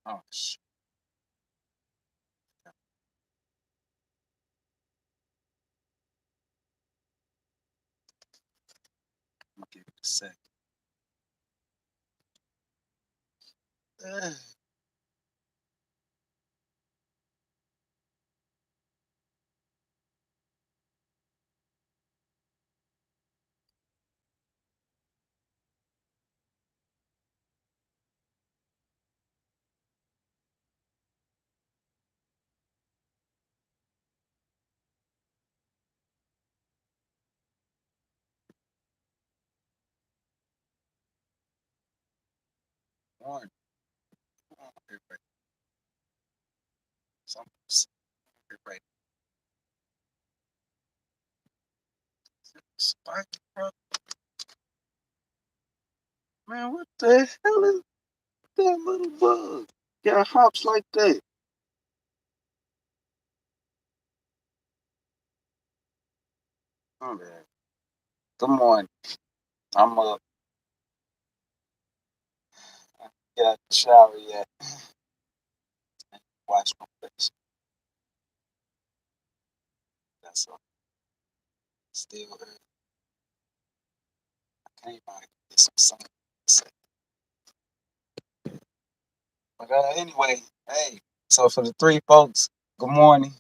Oh shit. I'm gonna give it a second. One. Okay, right. Some okay, right. Spike, bro. Man, what the hell is that little bug? Got hops like that. Okay. Good morning. I'm I get out the shower yet. Wash my face. That's all. Still early. I came out to get some sun. But anyway, hey. So for the three folks, good morning.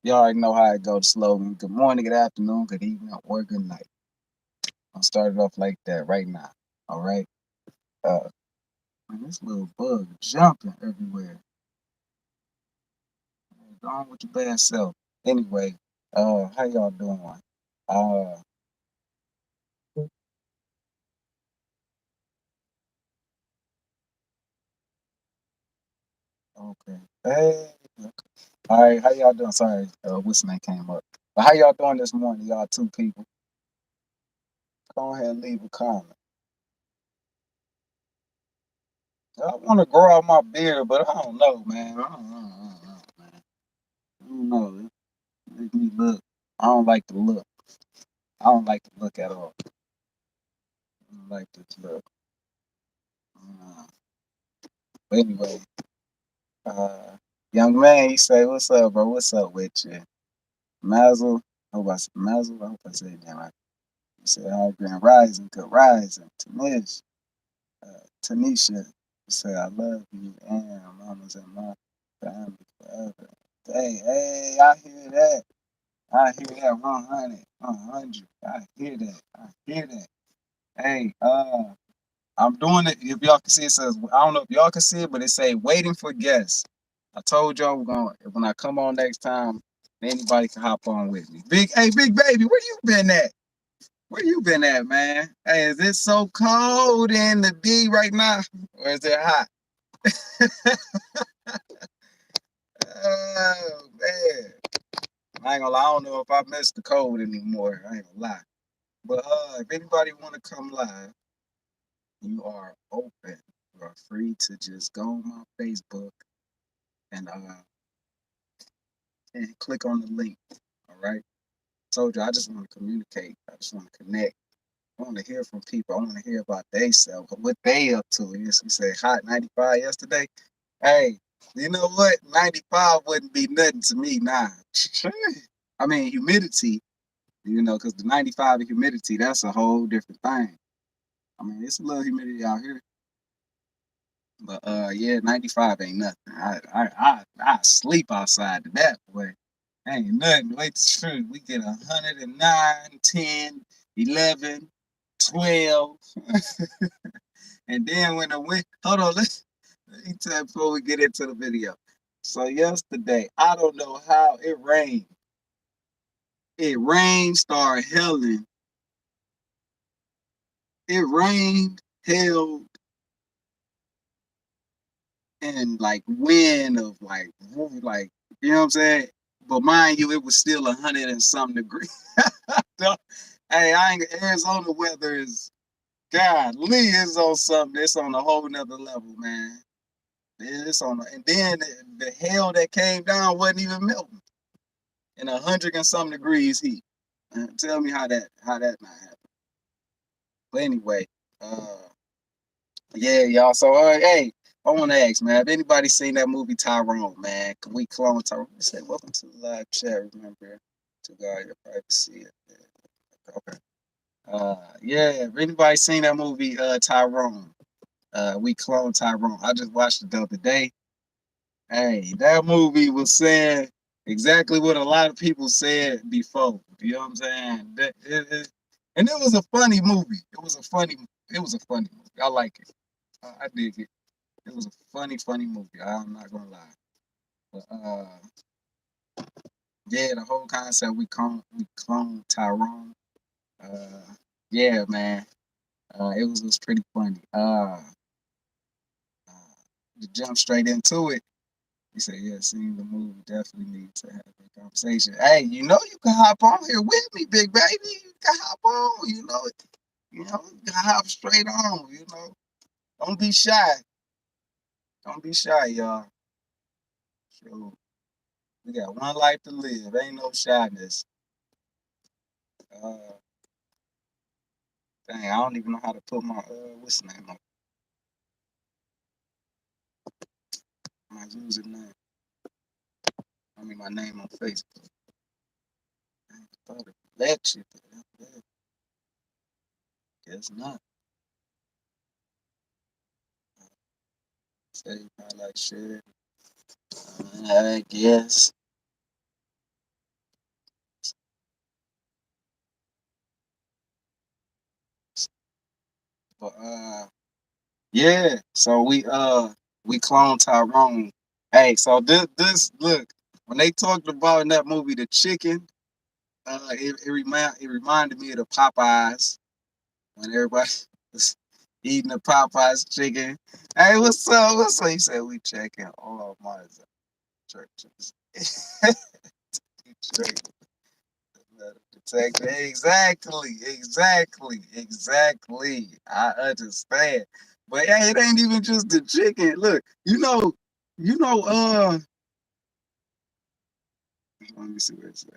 You already know how it goes. Slogan. Good morning, good afternoon, good evening, or good night. I'll start it off like that right now. All right. Uh, man, this little bug jumping everywhere. Go on with your bad self. Anyway, how y'all doing? Uh, okay. Hey. All right, how y'all doing? Sorry, what's name came up. But how y'all doing this morning, y'all two people? Go ahead and leave a comment. I want to grow out my beard, but I don't know, man. I don't know, man. I don't know. It make me look. I don't like the look. I don't like the look at all. I don't like the look. Uh, but anyway, uh, young man, he say, "What's up, bro? What's up with you?" Mazel. I hope I said Mazel. I hope I said that right. He said, "All grand rising, good rising." Tanish, Tanisha, he said, "I love you and mamas and my family forever." Hey, I hear that. I hear that 100, 100. I hear that. I hear that. Hey, I'm doing it. If y'all can see, it says, I don't know if y'all can see it, but it say waiting for guests. I told y'all we're going when I come on next time, anybody can hop on with me. Big baby, where you been at? Where you been at, man? Hey, is it so cold in the D right now? Or is it hot? Oh man. I ain't gonna lie, I don't know if I miss the cold anymore. I ain't gonna lie. But if anybody wanna come live, you are open. You are free to just go on my Facebook and click on the link. All right. Told you I just want to communicate. I just want to connect. I want to hear from people. I want to hear about they self, what they up to. You say hot 95 yesterday. Hey, you know what? 95 wouldn't be nothing to me now. I mean humidity, because the 95 and humidity, that's a whole different thing. I mean, it's a little humidity out here. But yeah, 95 ain't nothing. I sleep outside to that boy. Ain't nothing. Wait, true. We get 109, 10, 11, 12. And then when the wind, hold on, let me tell you before we get into the video. So yesterday, I don't know how it rained. It rained, started hailing. It rained, hailed, and like wind of like you know what I'm saying. But mind you, it was still 100 and something degrees. Hey, I ain't Arizona weather is God. Lee is on something. It's on a whole nother level, man. It's on, and then the hell that came down wasn't even melting in 100 and something degrees heat. Tell me how that not happened. But anyway, uh, yeah, y'all. So hey, I want to ask, man, have anybody seen that movie Tyrone, man? Can we clone Tyrone? He said, welcome to the live chat. Remember to guard your privacy. Okay. Yeah, if anybody seen that movie, Tyrone, we clone Tyrone. I just watched it the other day. Hey, that movie was saying exactly what a lot of people said before. You know what I'm saying? And it was a funny movie. It was a funny movie. I like it. I dig it. It was a funny movie. I'm not gonna lie. But yeah, the whole concept we clone Tyrone. Uh, yeah, man. It was pretty funny. To jump straight into it, he said, "Yeah, seeing the movie definitely need to have a conversation." Hey, you know you can hop on here with me, big baby. You can hop on. You can hop straight on. Don't be shy. Don't be shy, y'all. Sure. We got one life to live. Ain't no shyness. Uh, Dang, I don't even know how to put my what's the name on my username. I mean my name on Facebook. I ain't thought of that shit. Guess not. Say highlight share. I guess. But yeah. So we cloned Tyrone. Hey, so this look when they talked about in that movie the chicken, it reminded me of the Popeyes when everybody was eating the Popeyes chicken. Hey, what's up? What's up? He said we checking all my churches. Straight metal detector. Exactly. I understand. But hey, it ain't even just the chicken. Look, let me see what it says.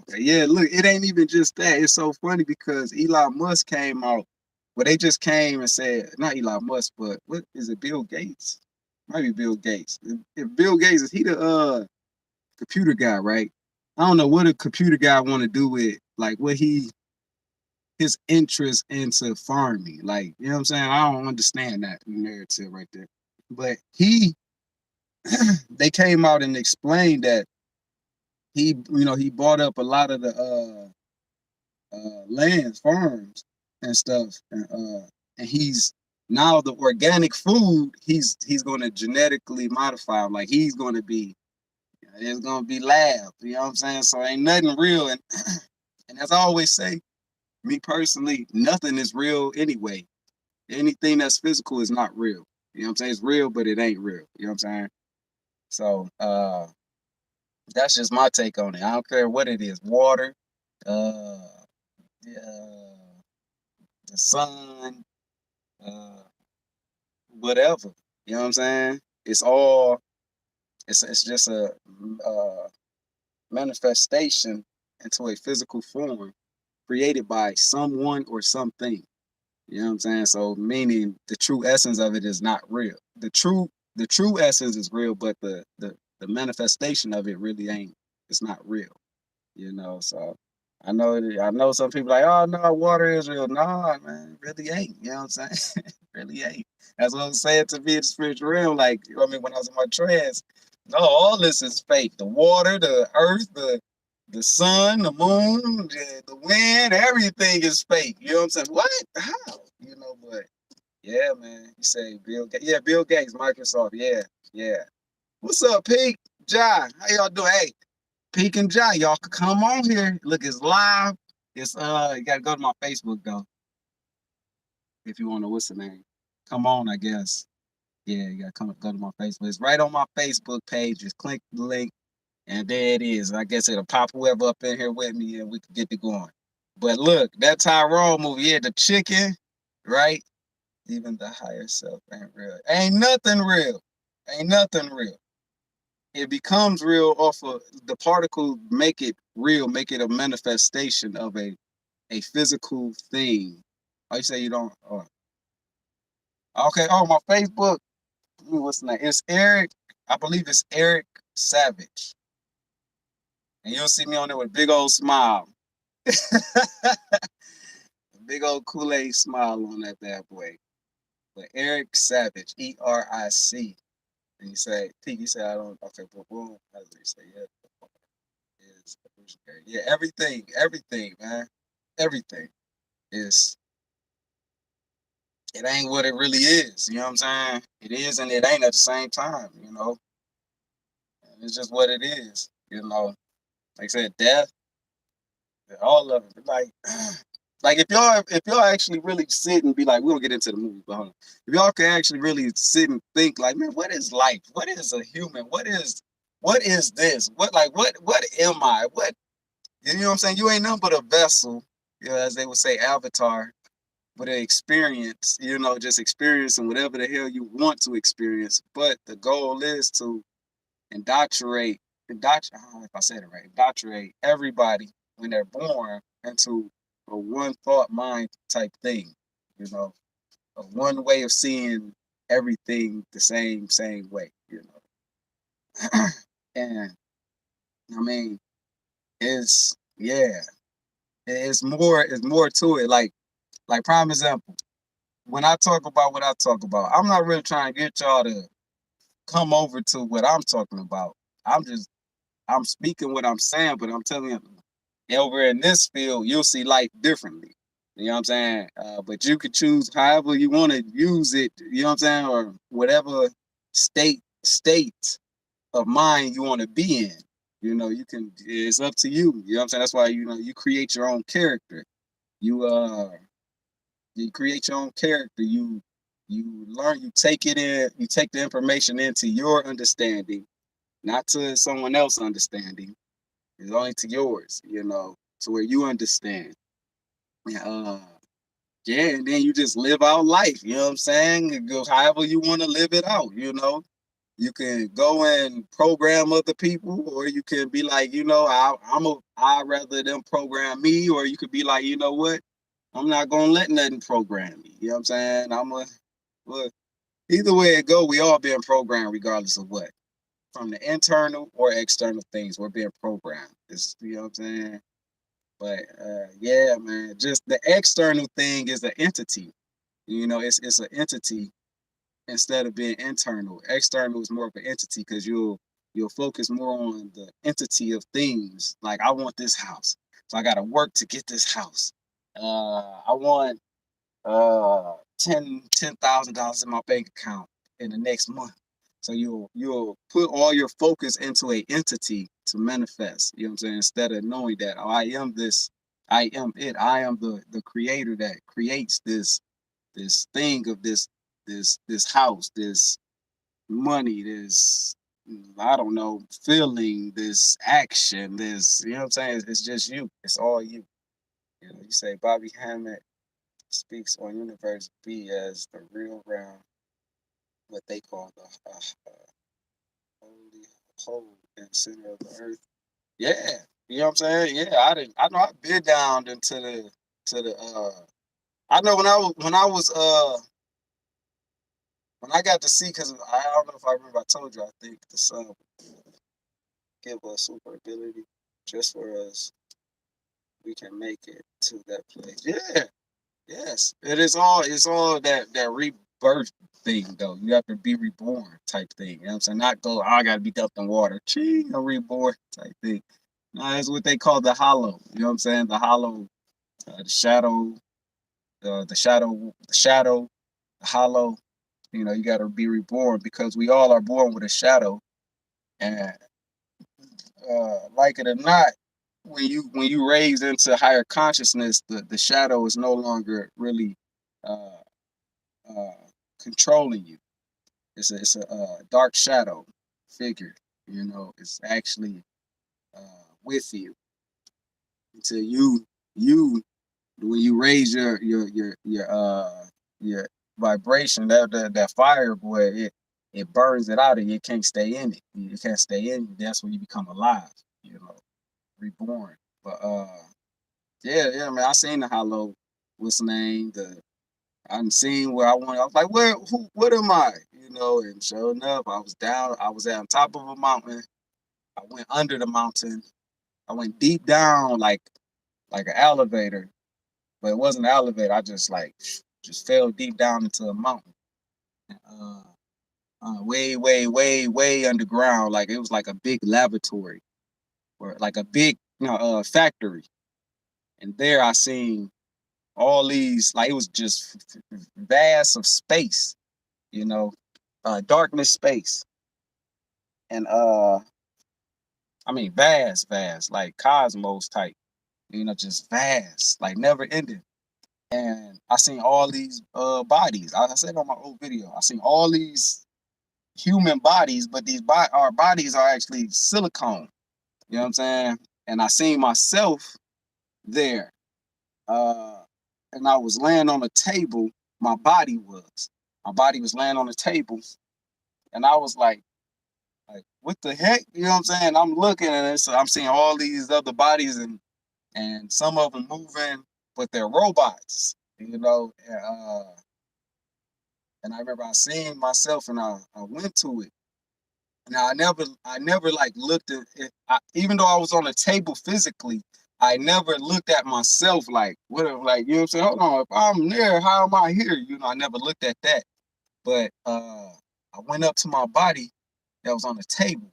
Okay, yeah, look, it ain't even just that. It's so funny because Elon Musk came out. Well, they just came and said, not Elon Musk, but what is it, Bill Gates? Might be Bill Gates. If Bill Gates is he the computer guy, right? I don't know what a computer guy want to do with like what his interest into farming. Like, you know what I'm saying? I don't understand that narrative right there. But they came out and explained that he bought up a lot of the lands, farms, and stuff, and he's now the organic food. He's going to genetically modify. Like he's going to be, it's going to be lab. You know what I'm saying? So ain't nothing real. And as I always say, me personally, nothing is real anyway. Anything that's physical is not real. You know what I'm saying? It's real, but it ain't real. You know what I'm saying? So that's just my take on it. I don't care what it is. Water, uh, the sun, uh, whatever. You know what I'm saying? It's all it's just a manifestation into a physical form created by someone or something. You know what I'm saying? So meaning the true essence of it is not real. The true essence is real, but the manifestation of it really ain't. It's not real. So I know some people like, oh no, water is real. No, man, it really ain't. You know what I'm saying? Really ain't. That's what I'm saying to be in the spiritual realm. Like, I mean, when I was in my trance, no, all this is fake. The water, the earth, the sun, the moon, the wind, everything is fake. You know what I'm saying? What? How? But yeah, man. You say Bill Gates. Yeah, Bill Gates, Microsoft. Yeah. What's up, Pete? Jai, how y'all doing? Hey, Peak and Jai, y'all can come on here. Look, it's live. It's you gotta go to my Facebook though, if you wanna what's the name? Come on, I guess. Yeah, you gotta go to my Facebook. It's right on my Facebook page. Just click the link and there it is. I guess it'll pop whoever up in here with me and we can get it going. But look, that Tyrone movie, yeah, the chicken, right? Even the higher self ain't real. Ain't nothing real. Ain't nothing real. It becomes real off of the particle, make it real, make it a manifestation of a physical thing. I say you don't. Okay. Oh, my Facebook. What's the name? It's Eric. I believe it's Eric Savage, and you'll see me on there with a big old smile, big old Kool-Aid smile on that bad boy. But Eric Savage, ERIC. And you say, P, you say I don't. Okay, boom, boom. How do you say yeah? Is evolutionary. Yeah, everything, man, everything is. It ain't what it really is. You know what I'm saying? It is and it ain't at the same time. And it's just what it is. Like I said, death, all of it. Like if y'all actually really sit and be like, we'll get into the movie, but hold on. If y'all can actually really sit and think like, man, what is life? What is a human? What is this? What am I? You know what I'm saying? You ain't nothing but a vessel, as they would say, avatar, but an experience, just experiencing whatever the hell you want to experience. But the goal is to I don't know if I said it right, indoctrinate everybody when they're born into a one thought mind type thing, you know, a one way of seeing everything the same way. And I mean, it's yeah, it's more to it. Like prime example, when I talk about what I talk about, I'm not really trying to get y'all to come over to what I'm talking about. I'm speaking what I'm saying, but I'm telling you, over in this field, you'll see life differently. You know what I'm saying? But you could choose however you want to use it. You know what I'm saying, or whatever state of mind you want to be in. You can. It's up to you. You know what I'm saying? That's why you create your own character. You you create your own character. You learn. You take it in. You take the information into your understanding, not to someone else's understanding. It's only to yours, to where you understand. Uh, yeah, and then you just live out life. You know what I'm saying? It goes however you want to live it out. You can go and program other people, or you can be like, I rather them program me, or you could be like, you know what? I'm not gonna let nothing program me. You know what I'm saying? Well, either way it go, we all being programmed regardless of what. From the internal or external things, we're being programmed. You know what I'm saying? But yeah, man, just the external thing is an entity. It's an entity instead of being internal. External is more of an entity because you'll focus more on the entity of things. Like I want this house, so I got to work to get this house. I want $10,000 in my bank account in the next month. So you'll put all your focus into a entity to manifest. You know what I'm saying? Instead of knowing that, oh, I am this, I am it, I am the creator that creates this thing of this house, this money, this, I don't know, feeling, this action, this, you know what I'm saying? It's just you. It's all you. You say Bobby Hammond speaks on universe B as the real round, what they call the holy whole and center of the earth. Yeah, you know what I'm saying. Yeah, I know I've been down into the. I know when I got to see, because I don't know if I remember I told you, I think the sun give us super ability just for us, we can make it to that place. Yeah. Yes, it's all that rebirth thing though. You have to be reborn type thing. You know what I'm saying? Not go, oh, I gotta be dumped in water. Gee, I'm reborn type thing. No, that's what they call the hollow. You know what I'm saying? The hollow, the shadow, the hollow. You gotta be reborn because we all are born with a shadow. And like it or not, when you raise into higher consciousness, the shadow is no longer really uh uh, controlling you. It's a dark shadow figure. It's actually with you until you when you raise your vibration, that fire, boy, it burns it out and you can't stay in it. You can't stay in it. That's when you become alive. Reborn. But yeah, man, I seen the hollow. What's the name? I done seen where I wanted. I was like, what am I? And sure enough, I was down. I was at on top of a mountain. I went under the mountain. I went deep down, like an elevator, but it wasn't an elevator. I just fell deep down into a mountain, uh, way, way, way, way underground. Like it was like a big laboratory or like a big, factory. And there I seen all these, like it was just vast of space, you know, darkness space. And I mean vast, vast, like cosmos type, just vast, like never ending. And I seen all these bodies. I said on my old video, I seen all these human bodies, but our bodies are actually silicone. You know what I'm saying? And I seen myself there. Uh, and I was laying on a table. My body was. My body was laying on the table, and I was like, what the heck? You know what I'm saying? I'm looking and I'm seeing all these other bodies, and some of them moving, but they're robots. And I remember I seen myself, and I went to it. Now I never like looked at it. Even though I was on the table physically, I never looked at myself like what if, like, you know what I'm saying? Hold on, if I'm there, how am I here? I never looked at that. But I went up to my body that was on the table,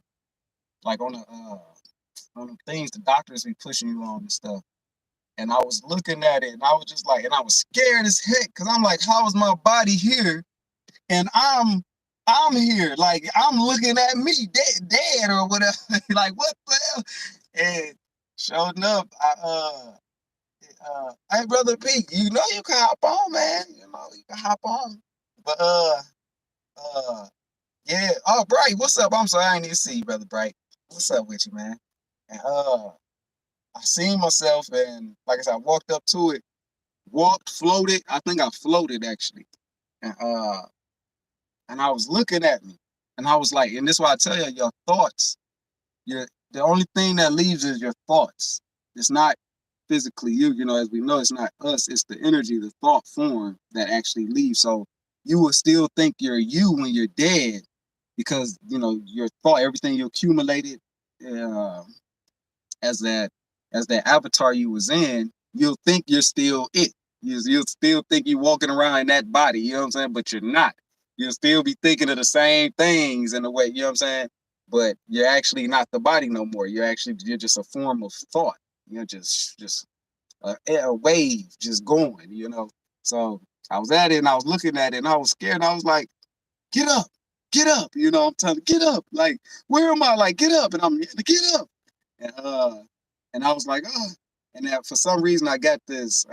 like on the things the doctors be pushing you on and stuff. And I was looking at it, and I was just like, and I was scared as heck because I'm like, how is my body here? And I'm here, like I'm looking at me dead or whatever. Like what the hell? And sure enough, hey brother Pete, you can hop on, man. You can hop on. But yeah. Oh Bright, what's up? I'm sorry, I didn't even see you, brother Bright. What's up with you, man? And I seen myself, and like I said, I walked up to it, floated. I think I floated actually. And I was looking at me, and I was like, and this is why I tell you, your thoughts, the only thing that leaves is your thoughts. It's not physically you, as we know, it's not us, it's the energy, the thought form that actually leaves. So you will still think you're you when you're dead because, your thought, everything you accumulated uh, as that avatar you was in, you'll think you're still it. You'll still think you're walking around in that body, you know what I'm saying? But you're not. You'll still be thinking of the same things in a way, you know what I'm saying? But you're actually not the body no more. You're just a form of thought. You're just a wave just going. So I was at it, and I was looking at it, and I was scared. And I was like, get up, get up. I'm telling you, get up. Like, where am I? Like, get up. And I'm get up. And I was like, oh. And that for some reason I got this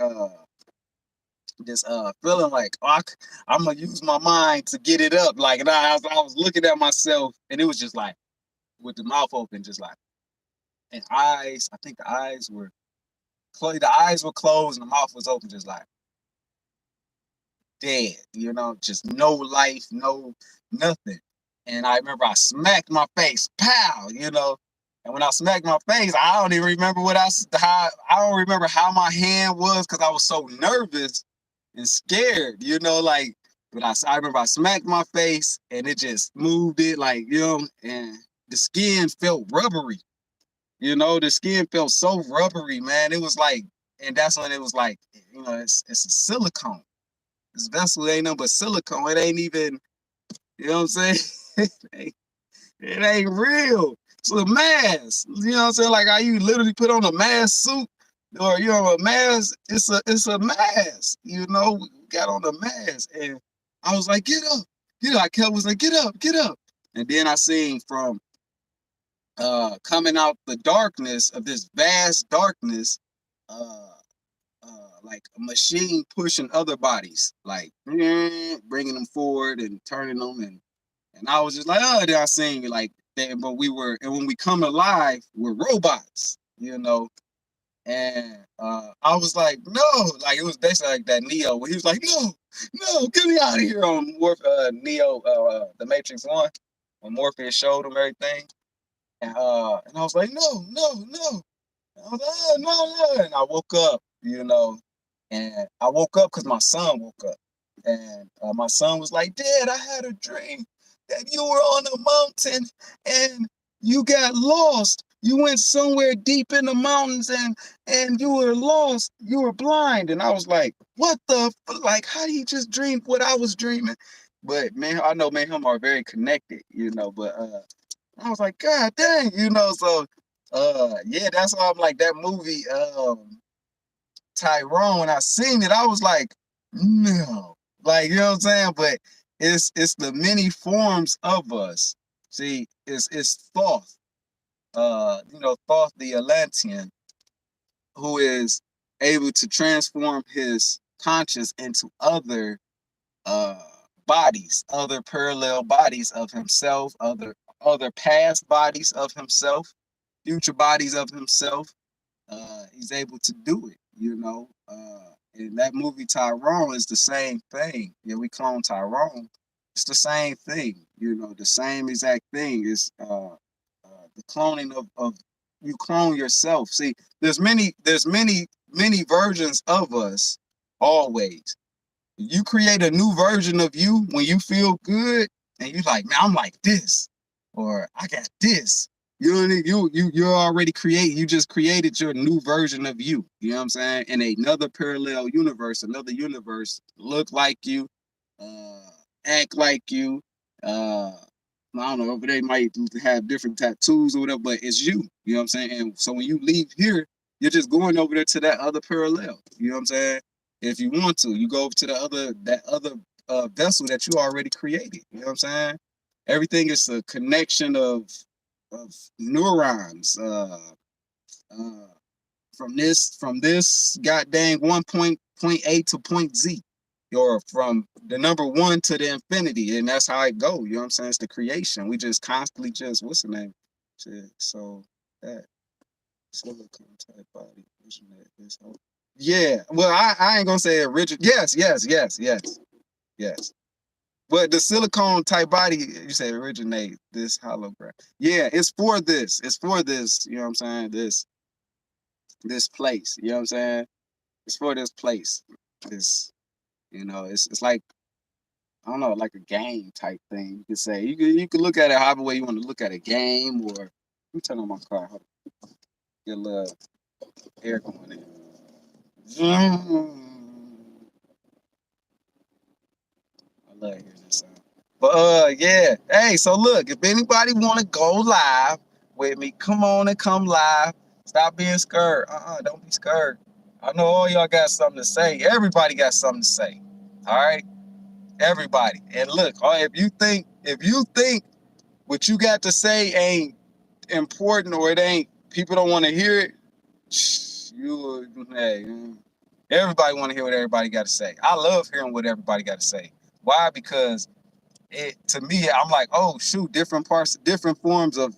feeling like, oh, I'm gonna use my mind to get it up. Like, and I was looking at myself, and it was just like with the mouth open, just like, and eyes. I think the eyes were closed. The eyes were closed, and the mouth was open, just like dead. Just no life, no nothing. And I remember I smacked my face, pow. And when I smacked my face, I don't even remember I don't remember how my hand was because I was so nervous and scared. Like. But I remember I smacked my face and it just moved it, like, and the skin felt rubbery. The skin felt so rubbery, man. It was like, and that's when it was like, it's a silicone. This vessel ain't nothing but silicone. It ain't even, you know what I'm saying? it ain't real. It's a mask. You know what I'm saying? Like how you literally put on a mask suit or a mask. It's a mask. We got on the mask. And I was like, get up. I kept was like, get up, get up. And then I seen from coming out the darkness of this vast darkness, uh like a machine pushing other bodies, like bringing them forward and turning them, and I was just like, oh, then I seen like that, but and when we come alive, we're robots. And I was like, no, like it was basically like that Neo, where he was like, no, get me out of here on Neo, the Matrix 1, when Morpheus showed him everything, and I was like, no. I was like, no. And I woke up, and I woke up because my son woke up. And my son was like, Dad, I had a dream that you were on a mountain and you got lost. You went somewhere deep in the mountains and you were lost. You were blind. And I was like, what the like, how do you just dream what I was dreaming? But man, I know me and him are very connected, but I was like, God dang, so yeah, that's why I'm like that movie, Tyrone, when I seen it, I was like, no. Like, you know what I'm saying? But it's the many forms of us. See, it's Thoth, Thoth the Atlantean, who is able to transform his conscious into other uh bodies, other parallel bodies of himself, other past bodies of himself, future bodies of himself. He's able to do it, and that movie Tyrone is the same thing. Yeah, we clone Tyrone. It's the same thing, the same exact thing. Is the cloning of you clone yourself. See, there's many versions of us always. You create a new version of you when you feel good and you like, man, I'm like this, or I got this. You know what I mean? You're already creating. You just created your new version of you. You know what I'm saying? In another parallel universe, another universe, look like you, uh, act like you. I don't know, but they might have different tattoos or whatever, but it's you. You know what I'm saying? And so when you leave here, you're just going over there to that other parallel. You know what I'm saying? If you want to, you go over to that other vessel that you already created. You know what I'm saying? Everything is a connection of neurons uh, from this goddamn point A to point Z, or from the number one to the infinity, and that's how it go. You know what I'm saying? It's the creation. We just constantly just what's the name? Shit. So that silicone type body, isn't it? This whole yeah. Well, I ain't gonna say original. Yes. But the silicone type body, you say originate this hologram. Yeah, it's for this. It's for this. You know what I'm saying? This place. You know what I'm saying? It's for this place. This, it's like I don't know, like a game type thing. You could say you could look at it however way you want to look at a game, or let me turn on my car. Hold on, get a little air going in. I love hearing this sound. But yeah. Hey, so look, if anybody wanna go live with me, come on and come live. Stop being scared. Don't be scared. I know all y'all got something to say. Everybody got something to say. All right? Everybody. And look, if you think what you got to say ain't important, or it ain't people don't want to hear it, hey, everybody want to hear what everybody got to say. I love hearing what everybody got to say. Why? Because it to me, I'm like, oh shoot, different parts, different forms of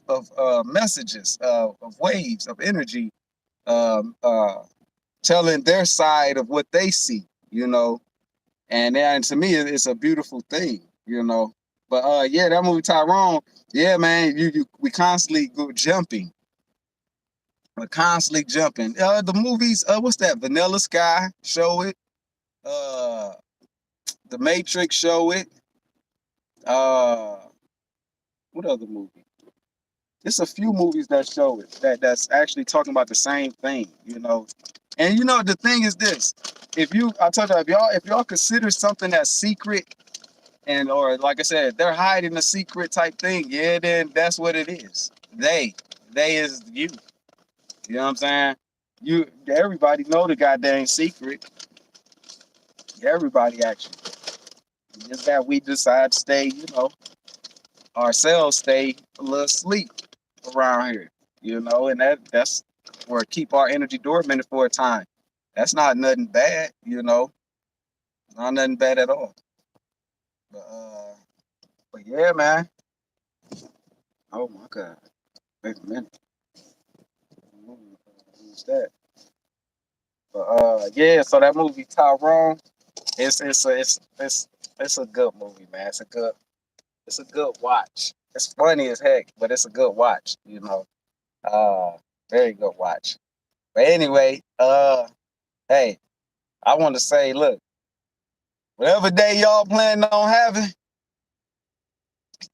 messages, of waves of energy, um, uh, telling their side of what they see, and to me, it's a beautiful thing. But yeah, that movie Tyrone, yeah, man, we constantly go jumping, we're constantly jumping. The movies, what's that? Vanilla Sky, show it. Uh, The Matrix, show it. Uh, what other movie? There's a few movies that show it that's actually talking about the same thing. And the thing is this: I told you, if y'all consider something that's secret, and or like I said, they're hiding a secret type thing, yeah, then that's what it is. They is you. You know what I'm saying? Everybody know the goddamn secret. Everybody actually. Just that we decide to stay, ourselves stay a little asleep around here. And that's where keep our energy dormant for a time. That's not nothing bad. Not nothing bad at all. But yeah, man. Oh my God. Wait a minute. Who's that? But yeah, so that movie Tyrone, it's a good movie, man. It's a good watch. It's funny as heck, but it's a good watch. Uh Very good watch. But anyway, hey, I want to say, look, Whatever day y'all planning on having,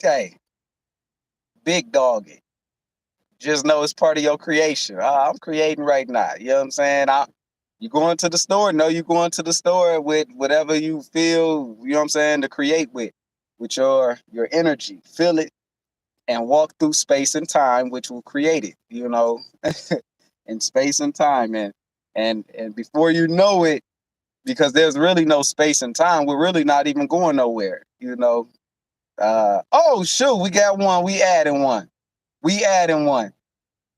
hey, big dog it. Just know it's part of your creation. I'm creating right now. You know what I'm saying? You going to the store? No, you going to the store with whatever you feel, you know what I'm saying, to create with your energy. Feel it and walk through space and time, which will create it, you know, in space and time. And before you know it, because there's really no space and time, we're really not even going nowhere, you know. Oh shoot, we got one. We adding one. We adding one.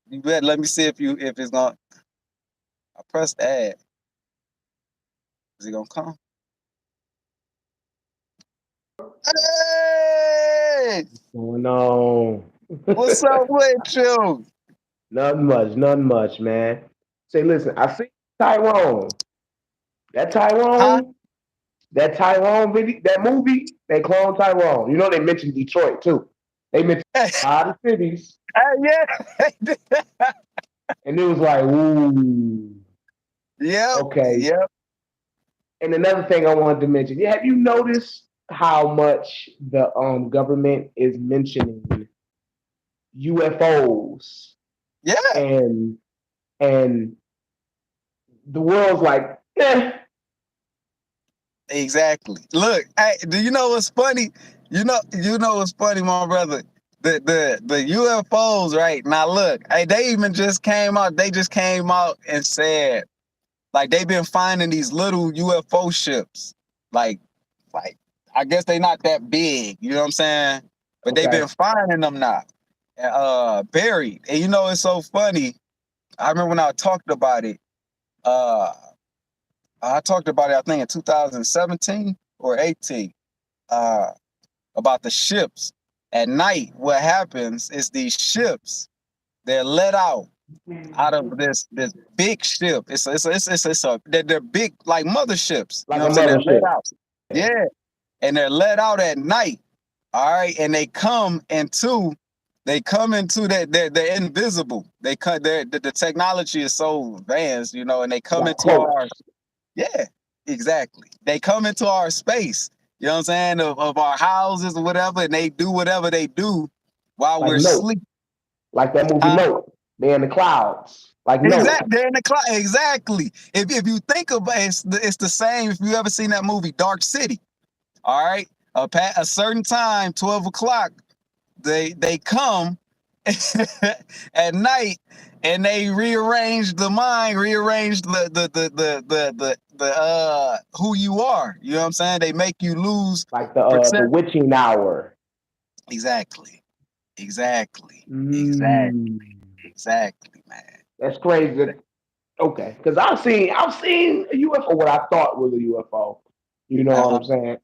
You bet. Let me see if it's gonna. I pressed add. Is it gonna come? Hey, Going on. what's up with you? Nothing much, man. Say, listen, I see Tyrone. That Huh? Tyrone, that Tyrone video, that movie, they clone Tyrone. You know they mentioned Detroit too. They mentioned a lot of cities, Yeah. and it was like, ooh, Yep. okay. Yep. And another thing I wanted to mention, yeah, have you noticed how much the government is mentioning UFOs Yeah. and and the world's like, eh, Exactly. Look, hey, do you know what's funny? You know what's funny, my brother. The UFOs, right? Now look, hey, they even just came out. They just came out and said, like, they've been finding these little UFO ships. Like, like I guess they not that big, you know what I'm saying? But they've okay, been finding them now. Buried. And you know it's so funny. I remember when I talked about it, uh I talked about it, I think in 2017 or 18, uh, about the ships. At night, what happens is these ships, they're let out of this big ship. They're big like motherships. You like know what a I'm saying? They're let mothership. out. Yeah, and they're let out at night. All right, and they come into that they're invisible. They cut the technology is so advanced, you know, and they come Like into our cloaks, yeah, exactly. They come into our space, you know what I'm saying, of our houses or whatever, and they do whatever they do while like we're Note, asleep. like that movie Uh, Note. They're in the clouds, like Note. exactly. They're in the cloud. Exactly. If you think about it, it's the same. If you ever seen that movie Dark City, all right, a certain time, 12 o'clock, they come at night and they rearrange the mind, rearrange the who you are. You know what I'm saying? They make you lose Like the percent. witching hour. Exactly. Exactly. Exactly. Mm, Exactly, man. that's crazy. Okay, because I've seen a UFO, what I thought was a UFO. You know what Uh-huh. I'm saying?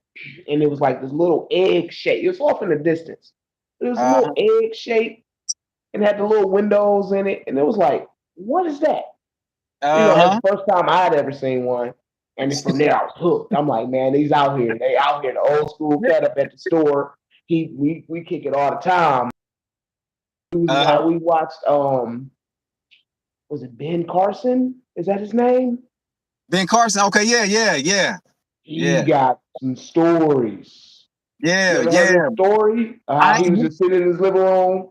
And it was like this little egg shape. It was off in the distance. It was a little Uh-huh. egg shape and had the little windows in it, and it was like, what is that? You know, that's Uh-huh. the first time I'd ever seen one. And then from there, I was hooked. I'm like, man, these out here. They out here. The old school cat up at the store. We kick it all the time. Uh-huh. We watched was it Ben Carson? Is that his name? Ben Carson. Okay, yeah, yeah, yeah. He Yeah. got some stories. You Yeah, ever heard his yeah. story? How I he was just sitting in his living room?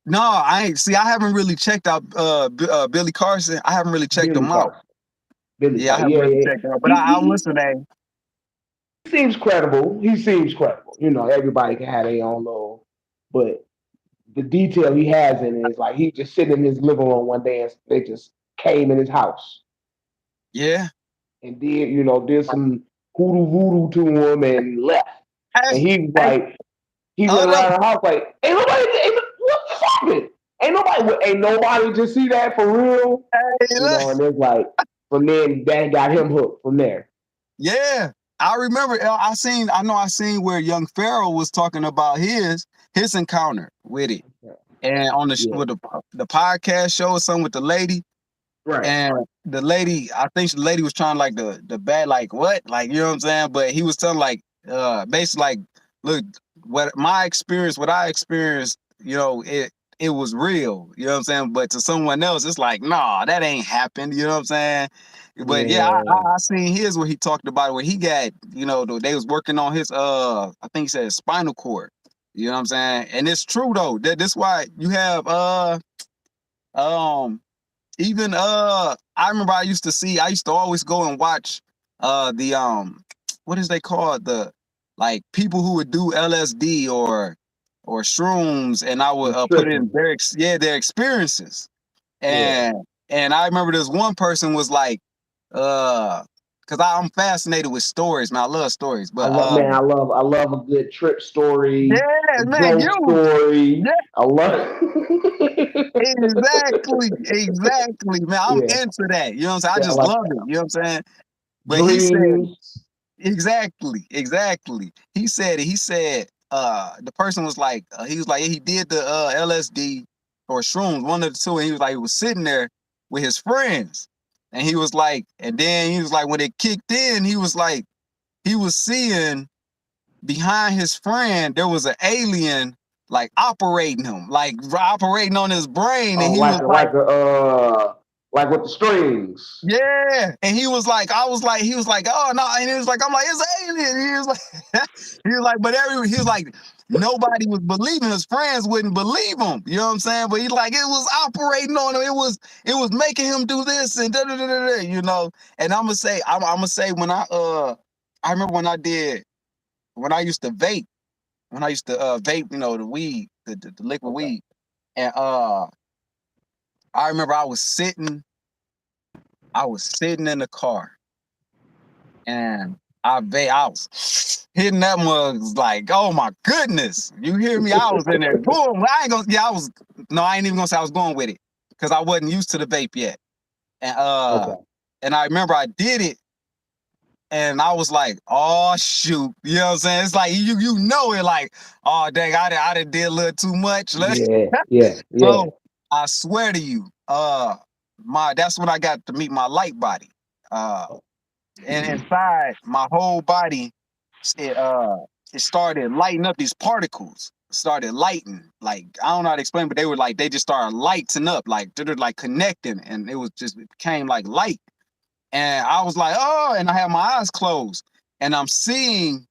No, I ain't see. I haven't really checked out Billy Carson. I haven't really checked Billy him out. Carson. Billy Yeah, I Carson. haven't Yeah, really yeah. checked him out. But He, I'll he, listen to him. he seems credible. He seems credible. You know, everybody can have their own little, but the detail he has in it is like he just sitting in his living room one day and they just came in his house Yeah. and did some hoodoo voodoo to him and left. And Hey, he was hey, like, he went hold up. around the house like, what just happened? Ain't nobody just see that for real. Hey, look. And it's like from then that got him hooked from there. Yeah. I remember I seen where young Pharaoh was talking about his encounter with it. And on Yeah. with the podcast show or something with the lady. Right. And the lady, I think the lady was trying like the bad, like what? Like, you know what I'm saying? But he was telling like basically like, look, what I experienced, it was real, you know what I'm saying? But to someone else, it's like, nah, that ain't happened, you know what I'm saying? But yeah, Yeah. I seen his where he talked about it, where he got, they was working on his I think he said spinal cord. You know what I'm saying? And it's true though. That's why you have um even I remember I used to always go and watch the what is they called, the like people who would do LSD or shrooms, and I would I'm put in tripping. their experiences. Yeah. And I remember this one person was like, because I'm fascinated with stories, man. I love stories, I but love, man. I love a good trip story, yeah, a man, growth story. I love. exactly, exactly, man. I'm Yeah. into that. You know what I'm saying? I Yeah. I just like love it. You know what I'm saying? But he said dreams. exactly, exactly. He said it. He said the person was like he was like he did the LSD or shrooms, one of the two, and he was like he was sitting there with his friends, and he was like, and then he was like when it kicked in, he was like he was seeing behind his friend there was an alien like operating him, like operating on his brain, and Oh, he was like. like with the strings. Yeah, and he was like, I was like, he was like, oh no, and he was like, I'm like, it's an alien. He was like, he was like, but he was like, nobody was believing. His friends wouldn't believe him. You know what I'm saying? But he's like, it was operating on him. It was making him do this and da da da da. And I'm gonna say when I remember when I used to vape, vape, the weed, the liquid Okay. weed, and I remember I was sitting in the car and I was hitting that mug like, oh my goodness. You hear me? I was in there. Boom. I ain't even gonna say I was going with it because I wasn't used to the vape yet. And Okay. and I remember I did it and I was like, oh shoot. You know what I'm saying? It's like you know it like, oh dang, I done did a little too much. Yeah. Yeah. Yeah. So I swear to you, that's when I got to meet my light body. Uh and inside my whole body, it it started lighting up. These particles started lighting, like I don't know how to explain, but they just started lighting up, like they're like connecting, and it became like light. And I was like, oh, and I had my eyes closed, and I'm seeing,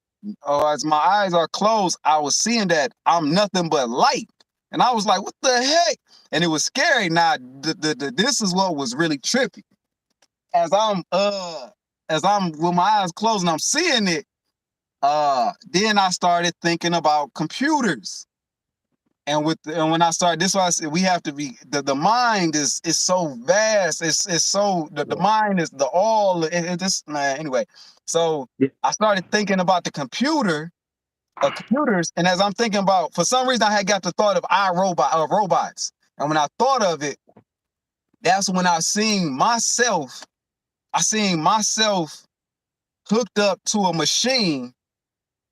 as my eyes are closed, I was seeing that I'm nothing but light, and I was like, what the heck? And it was scary. Now, this is what was really trippy. As I'm uh as I'm with my eyes closed and I'm seeing it, then I started thinking about computers. And when I started, this why I said we have to be the mind is so vast. It's so the Yeah. mind is the all it just man, anyway. So Yeah. I started thinking about the computers, and as I'm thinking about, for some reason I had got the thought of robots. And when I thought of it, that's when I seen myself hooked up to a machine,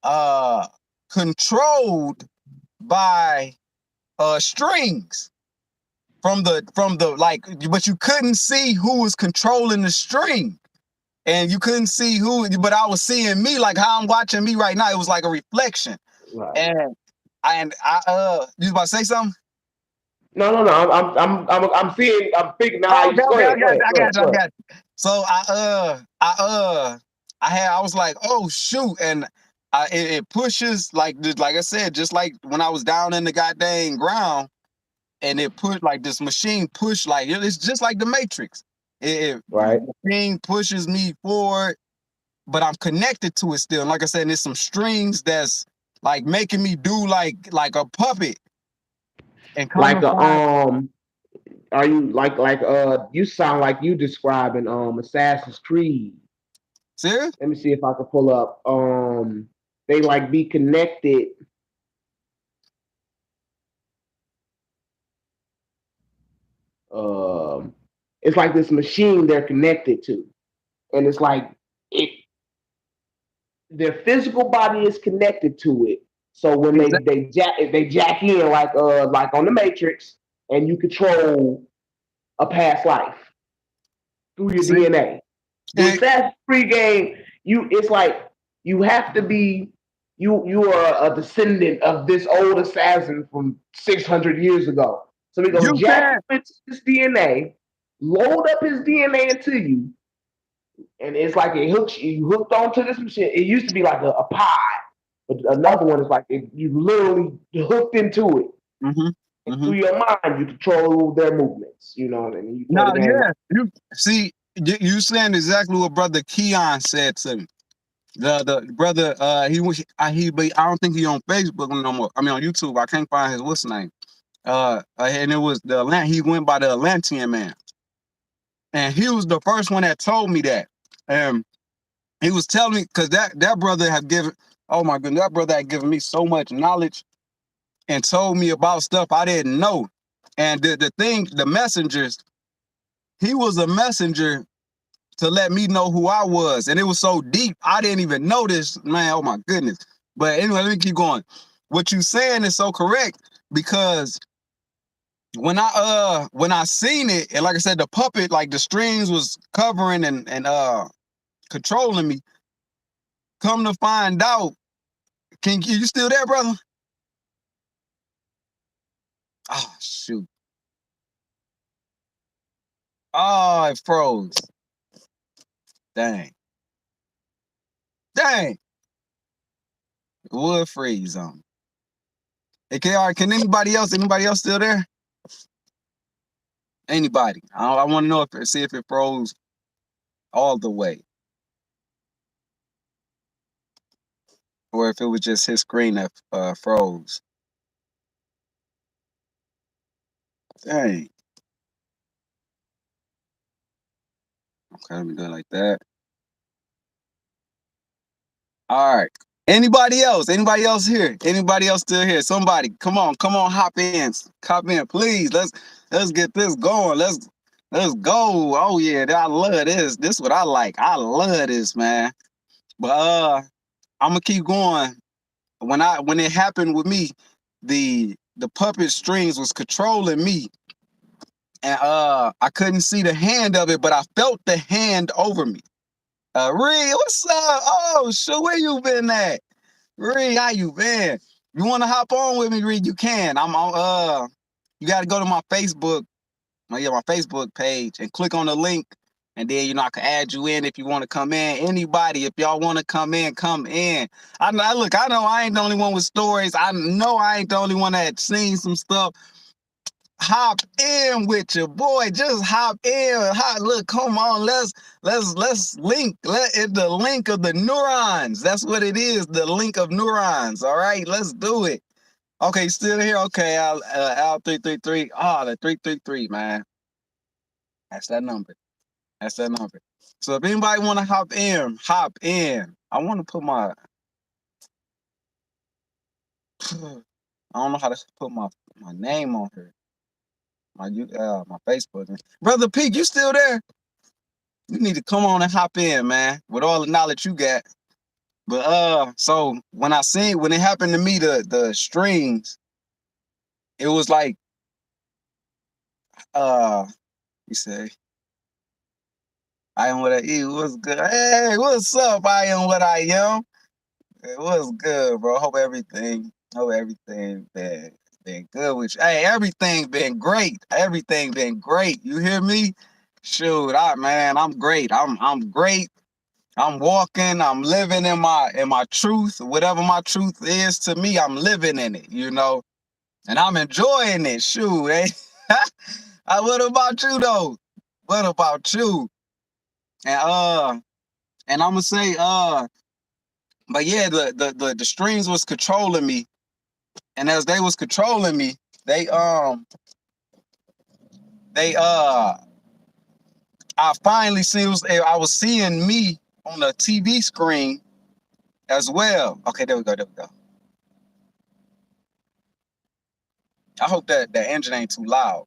uh controlled by strings from the like, but you couldn't see who was controlling the string, and you couldn't see who, but I was seeing me like how I'm watching me right now. It was like a reflection. Right. And I you about to say something? No, no, no. I'm seeing. I'm thinking how Oh, you. okay, Go okay, ahead. Go ahead. Go ahead. I Go ahead. got you. So I was like, oh shoot, and it pushes like like I said, just like when I was down in the goddamn ground, and it put like this machine push, like it's just like the Matrix. Right. The machine pushes me forward, but I'm connected to it still. And like I said, there's some strings that's like making me do like a puppet and Like coming a from. Are you you sound like you describing Assassin's Creed. See? Let me see if I can pull up they like be connected. Um it's like this machine they're connected to. And it's like it their physical body is connected to it. So when Exactly. they jack in like on the Matrix, and you control a past life through your See? DNA. The And Assassin's Creed game, it's like you have to be you are a descendant of this old assassin from 600 years ago. So we go you jack can you into his DNA, load up his DNA into you, and it's like it hooks you. You hooked onto this machine. It used to be like a pod, but Oh, another one is like you literally hooked into it. mm-hmm, And mm-hmm. through your mind, you control their movements. You know what I mean? You play the Now, game like yeah, you see, you saying exactly what brother Keon said to me. The brother, but I don't think he on Facebook no more. I mean on YouTube. I can't find his what's name. And it was he went by the Atlantean man, and he was the first one that told me that. And he was telling me because that brother had given, oh my goodness, that brother had given me so much knowledge and told me about stuff I didn't know. And the messengers, he was a messenger to let me know who I was. And it was so deep, I didn't even notice, man. Oh my goodness. But anyway, let me keep going. What you saying is so correct because when I seen it, and like I said, the puppet, like the strings was covering and controlling me. Come to find out, you still there, brother? Oh shoot. Oh, it froze. Dang. Dang. It would freeze on. Hey, KR, anybody else still there? Anybody? I want to know see if it froze all the way, or if it was just his screen that froze. Dang. Okay, let me do it like that. All right. Anybody else? Anybody else here? Anybody else still here? Somebody, come on, hop in, please. Let's get this going. Let's go. Oh yeah, I love this. This is what I like. I love this, man. But I'm gonna keep going. When it happened with me, the puppet strings was controlling me, and I couldn't see the hand of it, but I felt the hand over me. Reed, what's up? Oh, shoot, where you been at? Reed, how you been? You want to hop on with me, Reed? You can. I'm on. You got to go to my Facebook, my Facebook page, and click on the link, and then I can add you in if you want to come in. Anybody, if y'all want to come in, come in. I know I ain't the only one with stories. I know I ain't the only one that seen some stuff. Hop in with your boy. Just hop in. Look, come on. Let's link. The link of the neurons. That's what it is. The link of neurons. All right, let's do it. Okay, still here. Okay, Al 333. Ah, the 333, man. That's that number. That's that number. So if anybody want to hop in, hop in. I want to put my. I don't know how to put my name on here. My Facebook. Brother Pete, you still there? You need to come on and hop in, man, with all the knowledge you got. But so when it happened to me, the strings, it was like you say, I am what I eat. What's good? Hey, what's up? I am what I am. Hey, what's good, bro? Hope everything been good with you. Hey, everything been great. Everything been great. You hear me? Shoot, man, I'm great. I'm great. I'm walking, I'm living in my truth. Whatever my truth is to me, I'm living in it, and I'm enjoying it. Shoot, eh? What about you though? What about you? And I'm gonna say, but yeah, the strings was controlling me, and as they was controlling me, they I finally I was seeing me on the TV screen as well. Okay, there we go. I hope that engine ain't too loud.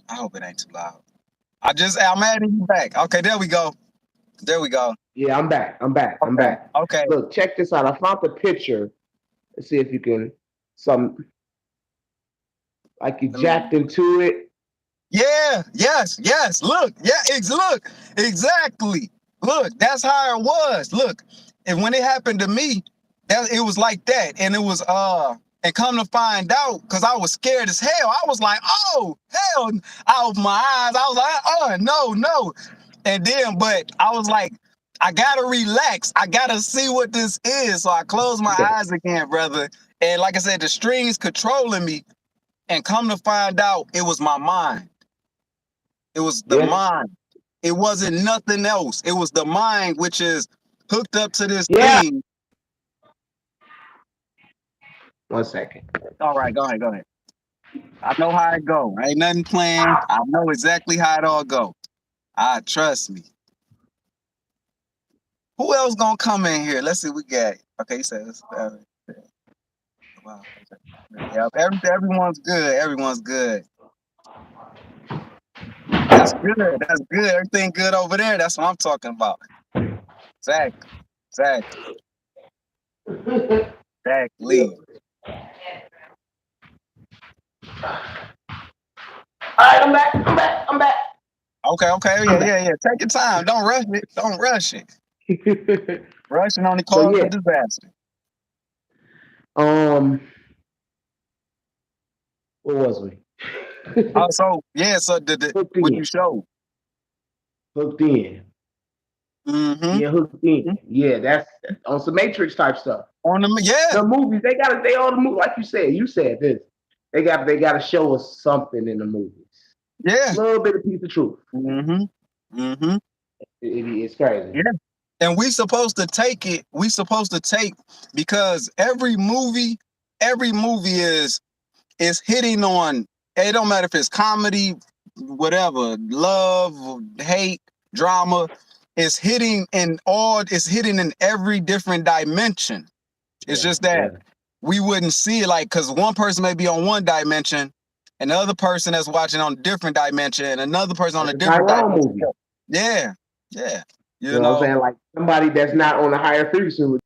I hope it ain't too loud. I'm adding you back. Okay, there we go. There we go. Yeah, I'm back. I'm back. I'm Okay. back. Okay. Look, check this out. I found the picture. Let's see if you can some like you jacked into it. Yeah. Yes. Look. Yeah. Look. Exactly. Look. That's how it was. Look. And when it happened to me, it was like that, and it was And come to find out, because I was scared as hell, I was like, oh, hell. I opened my eyes. I was like, oh, no. And then, but I was like, I got to relax. I got to see what this is. So I closed my eyes again, brother. And like I said, the strings controlling me. And come to find out, it was my mind. It was the mind. It wasn't nothing else. It was the mind, which is hooked up to this thing. 1 second. All right, go ahead. I know how it go. Ain't nothing planned. I know exactly how it all go. Trust me. Who else gonna come in here? Let's see. We got. Okay, you said this. Wow. Yeah, everyone's good. Everyone's good. That's good. That's good. Everything good over there. That's what I'm talking about. Exactly. All right, I'm back. Okay. Yeah. Take your time. Don't rush it. Rushing only causes a disaster. What was we? So what you showed. Hooked in. Mm-hmm. Yeah, hooked in. Yeah, that's on some Matrix type stuff. On the movies, they all the movie, like you said this. They gotta show us something in the movies. Yeah. A little bit of piece of truth. It's crazy. Yeah. And we supposed to take it. Because every movie is hitting on. It don't matter if it's comedy, whatever, love, hate, drama. It's hitting in every different dimension. It's just that we wouldn't see it because one person may be on one dimension, and the other person that's watching on a different dimension, and another person on a different dimension. Movie. Yeah. You know what I'm saying? Like somebody that's not on a higher frequency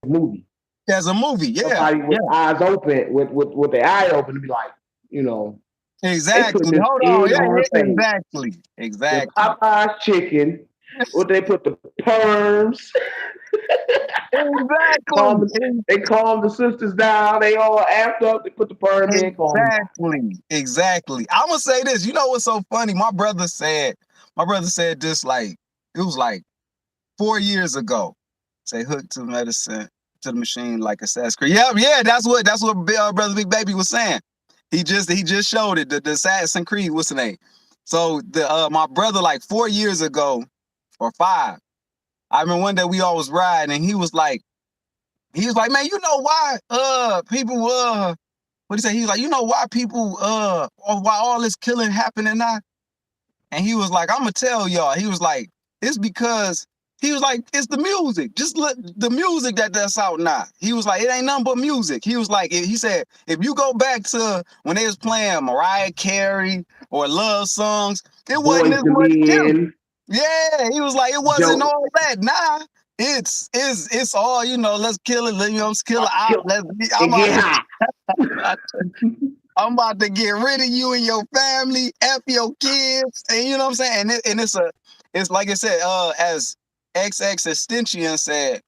movie. As a movie, yeah. Somebody with eyes open, with their eye open to be like, Exactly. Hold on. Yeah, exactly. The Popeye's chicken. What they put the perms. Exactly. They calm the sisters down. They all amped up. They put the perm in. Exactly. I'm gonna say this. You know what's so funny? My brother said this it was like 4 years ago. Say hooked to medicine to the machine like Assassin's Creed. Yeah. That's what brother Big Baby was saying. He just showed it. The Assassin's Creed. What's the name? So my brother 4 years ago or 5. I remember one day we all was riding and he was like, man, you know why people what he say? He was like, you know why people why all this killing happening now? And he was like, I'm gonna tell y'all. He was like, it's because he was like, it's the music. Just look the music that's out now. He was like, it ain't nothing but music. He was like, he said, if you go back to when they was playing Mariah Carey or love songs, it wasn't as much killing. Yeah, he was like, it wasn't all that. Nah, it's all, let's kill it. Let's kill it out. I'm about to get rid of you and your family, F your kids, and you know what I'm saying? And it's like I said, as XXXTentacion said,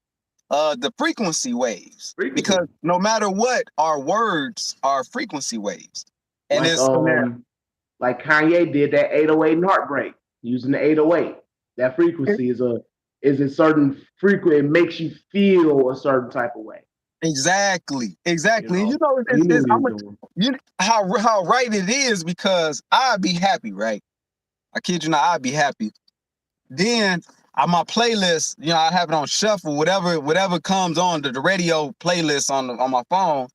the frequency waves. Because no matter what, our words are frequency waves. And like Kanye did that 808 and Heartbreak, using the 808. That frequency is a certain frequency. It makes you feel a certain type of way. Exactly. How right it is, because I'd be happy, right? I kid you not, I'd be happy. Then on my playlist, I have it on shuffle, whatever comes on the radio playlist on my phone.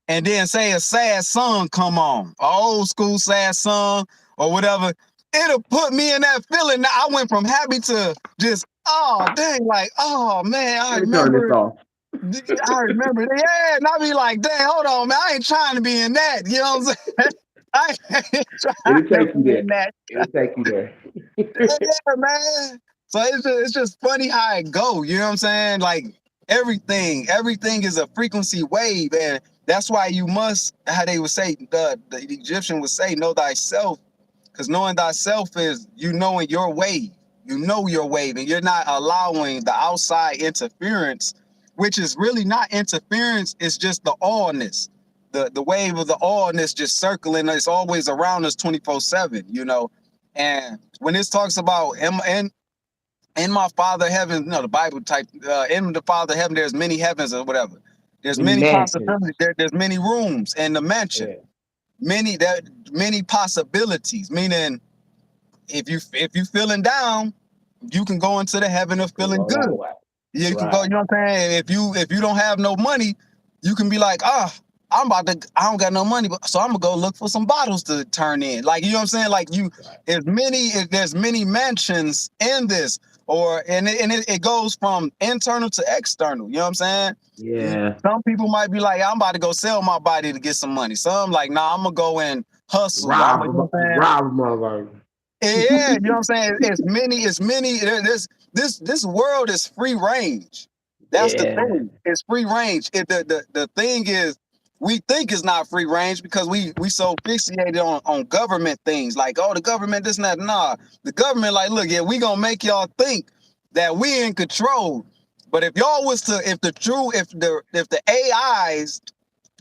And then say a sad song come on, an old school sad song or whatever, it'll put me in that feeling. Now I went from happy to just, oh dang, oh man, I remember. Yeah, and I'll be like, dang, hold on, man, I ain't trying to be in that. You know what I'm saying? I ain't trying to be in that. It'll take you there. Yeah, man. So it's just funny how it go. You know what I'm saying? Like everything is a frequency wave, and that's why you must, how they would say, the Egyptian would say, know thyself, because knowing thyself is knowing your wave. You know your wave, and you're not allowing the outside interference which is really not interference. It's just the allness, the wave of the allness just circling. It's always around us 24/7. And when it talks about in my Father heaven, the Bible type, in the Father heaven, there's many heavens or whatever. There's Many many mansions. possibilities. There's many rooms in the mansion. Yeah. Many possibilities. Meaning, if you feeling down, you can go into the heaven of Can feeling go that good. way. Yeah, you can go. Right. You know what I'm saying? If you don't have no money, you can be like, I don't got no money, so I'm gonna go look for some bottles to turn in. Like, you know what I'm saying? Like, Right. there's many mansions in this, it goes from internal to external. You know what I'm saying? Yeah. Some people might be like, I'm about to go sell my body to get some money. Some like, nah, I'm gonna go and hustle. Rob, You know what I'm saying? rob motherfucker. Yeah, you know what I'm saying? It's many. This world is free range. That's the Yeah. thing. It's free range. The thing is, we think it's not free range because we so fixated on government things, like, oh, the government this and that. Nah, the government like, look, yeah, we gonna make y'all think that we in control. But if y'all was to, if the AIs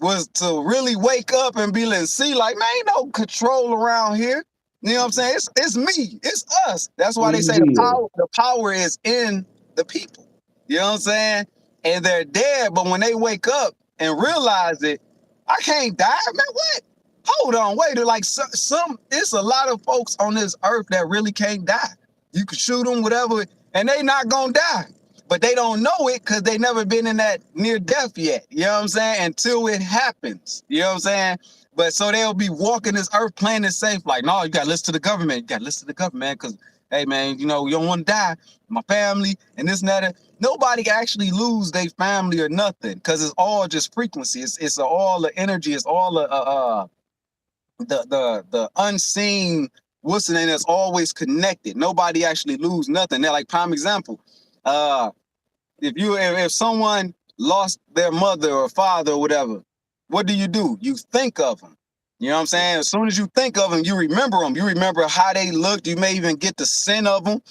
was to really wake up and be like, see, like, man, ain't no control around here. You know what I'm saying? It's me. It's us. That's why they Free say will. the power is in the people. You know what I'm saying? And they're dead, but when they wake up and realize it, I can't die, man. What? Hold on, wait. Like, it's a lot of folks on this earth that really can't die. You can shoot them, whatever, and they not gonna die. But they don't know it because they never been in that near death yet. You know what I'm saying? Until it happens. You know what I'm saying? But so they'll be walking this earth playing it safe. Like, no, you gotta listen to the government. You gotta listen to the government, because, hey man, you don't want to die. My family and this and that. Nobody can actually lose their family or nothing, because it's all just frequency. It's all the energy. It's all the unseen, what's the name, that's always connected. Nobody actually lose nothing. They're like, prime example. Uh, if someone lost their mother or father or whatever, what do? You think of them. You know what I'm saying? As soon as you think of them, you remember them. You remember how they looked. You may even get the scent of them.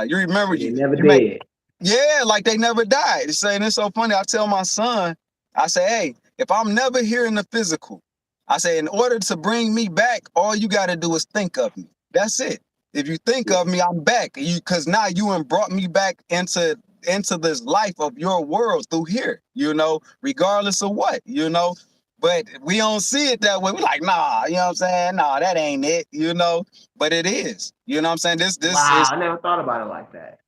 You remember And they you never you may dead. Yeah, like they never died. It's so funny. I tell my son, I say, hey, if I'm never here in the physical, I say, in order to bring me back, all you got to do is think of me. That's it. If you think Yeah. of me, I'm back. Because now you and brought me back into this life of your world through here. Regardless of what. But we don't see it that way. We're like, nah, you know what I'm saying? Nah, that ain't it. But it is. You know what I'm saying? This Wow, is I never thought about it like that.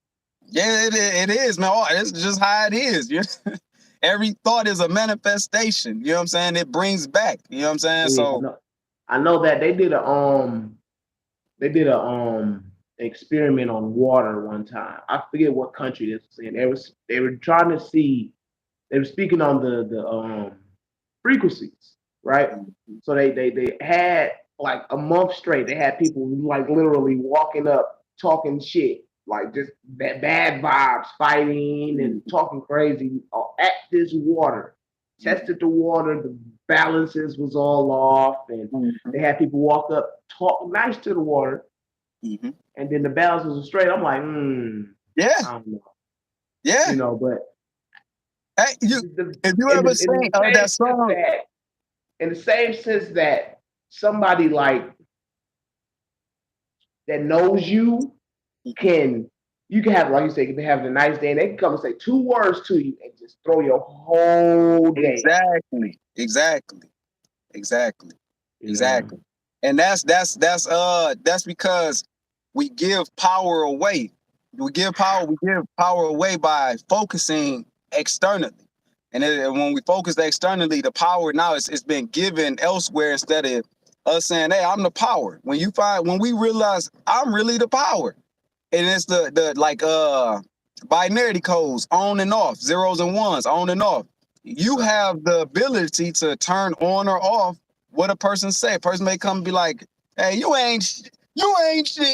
Yeah, it is, man. It's just how it is. Every thought is a manifestation. You know what I'm saying? It brings back. You know what I'm saying? Yeah, So, I know that they did a experiment on water one time. I forget what country this was in. They were trying to see, they were speaking on the frequencies, right? So they had like a month straight. They had people like literally walking up, talking shit, like just bad vibes, fighting and talking crazy at this water. Tested the water, the balances was all off, and mhm, they had people walk up, talk nice to the water, mhm. and then the balances was straight. I'm like, Yeah, I don't know, yeah. but Hey, the, if you in ever the, in seen the same that sense song, that in the same sense that somebody like that knows you mhm, can you can have, like you said, you can have a nice day and they can come and say two words to you and just throw your whole day out. exactly, exactly, exactly, You know. exactly. And that's because we give power away. We give power away by focusing externally. And when we focus externally, the power now it's been given elsewhere, instead of us saying, hey, I'm the power. When we realize I'm really the power, and it's the like binary codes, on and off, zeros and ones, on and off. You Right. have the ability to turn on or off what a person say. A person may come and be like, hey, you ain't shit,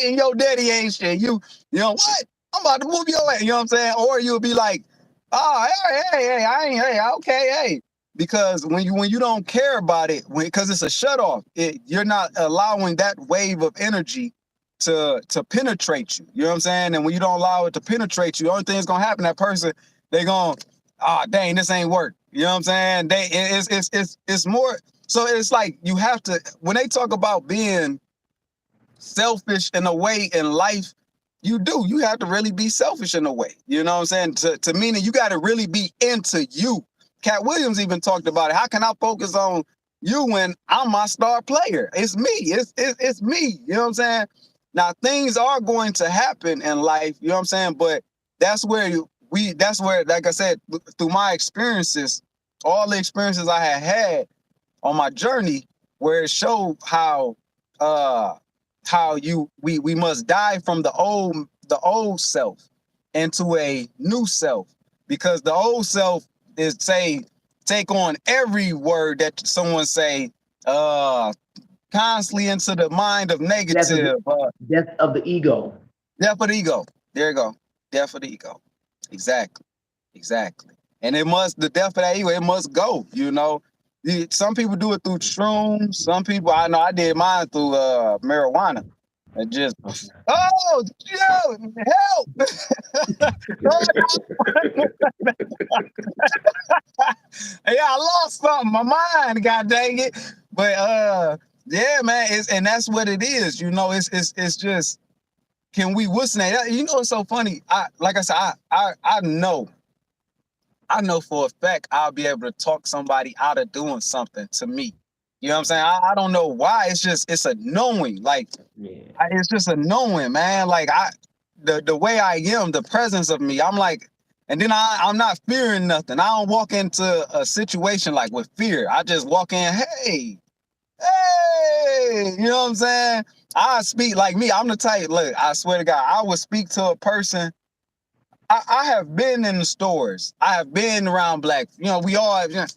and your daddy ain't shit. You know what? I'm about to move your way. You know what I'm saying? Or you'll be like, oh, hey, I ain't, hey, okay, hey. Because when you don't care about it, because it's a shut off, you're not allowing that wave of energy to penetrate you. You know what I'm saying? And when you don't allow it to penetrate you, the only thing that's gonna happen, that person, they gonna ah, dang, this ain't work. You know what I'm saying? It's more. So it's like you have to, when they talk about being selfish in a way in life, you have to really be selfish in a way. You know what I'm saying? To meaning you got to really be into you. Cat Williams even talked about it. How can I focus on you when I'm my star player? It's me. It's me. You know what I'm saying? Now things are going to happen in life. You know what I'm saying? But that's where that's where, like I said, through my experiences, all the experiences I had on my journey, where it showed uh how we must die from the old self into a new self, because the old self is say take on every word that someone say, uh constantly into the mind of Death of the negative, death of the ego. death of the ego. There you go. Death of the ego. Exactly. Exactly. And the death of that ego, it must go, you know. Some people do it through shrooms. Some people, I know I did mine through marijuana. And just, Okay. oh, yo, help. Yeah, I lost something. My mind, god dang it. But yeah, man, and that's what it is, you know. It's just, can we what's that? You know, it's so funny. Like I said, I know for a fact I'll be able to talk somebody out of doing something to me. You know what I'm saying? I don't know why. It's a knowing. Like, Yeah. it's just a knowing, man. Like, the way I am, the presence of me. I'm like, and then I'm not fearing nothing. I don't walk into a situation like with fear. I just walk in, hey, you know what I'm saying? I speak like me. I'm the type. Look, I swear to God, I would speak to a person. I have been in the stores. I have been around black. You know, we all have,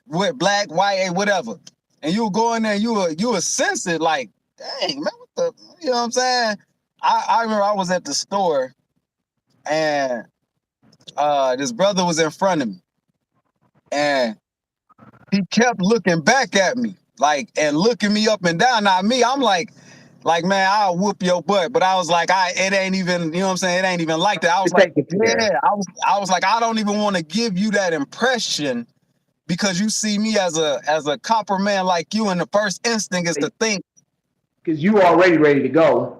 with black, white, whatever. And you go in there, you were sense it like, dang, man, what the, you know what I'm saying? I remember I was at the store, and this brother was in front of me, and he kept looking back at me, like, and looking me up and down. Now me, I'm like, man, I'll whoop your butt. But I was like, it ain't even, you know what I'm saying? It ain't even like that. I was To like, take it there. yeah, I was like, I don't even want to give you that impression, because you see me as a copper man like you, and the first instinct is to think. Because you already ready to go.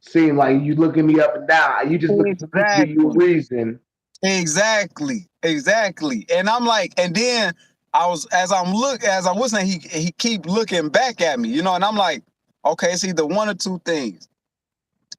Seem like you looking me up and down. You just looking for me to give you a Exactly. reason. Exactly. And I'm like, and then as I'm listening, he keep looking back at me, you know, and I'm like, okay, it's either one or two things.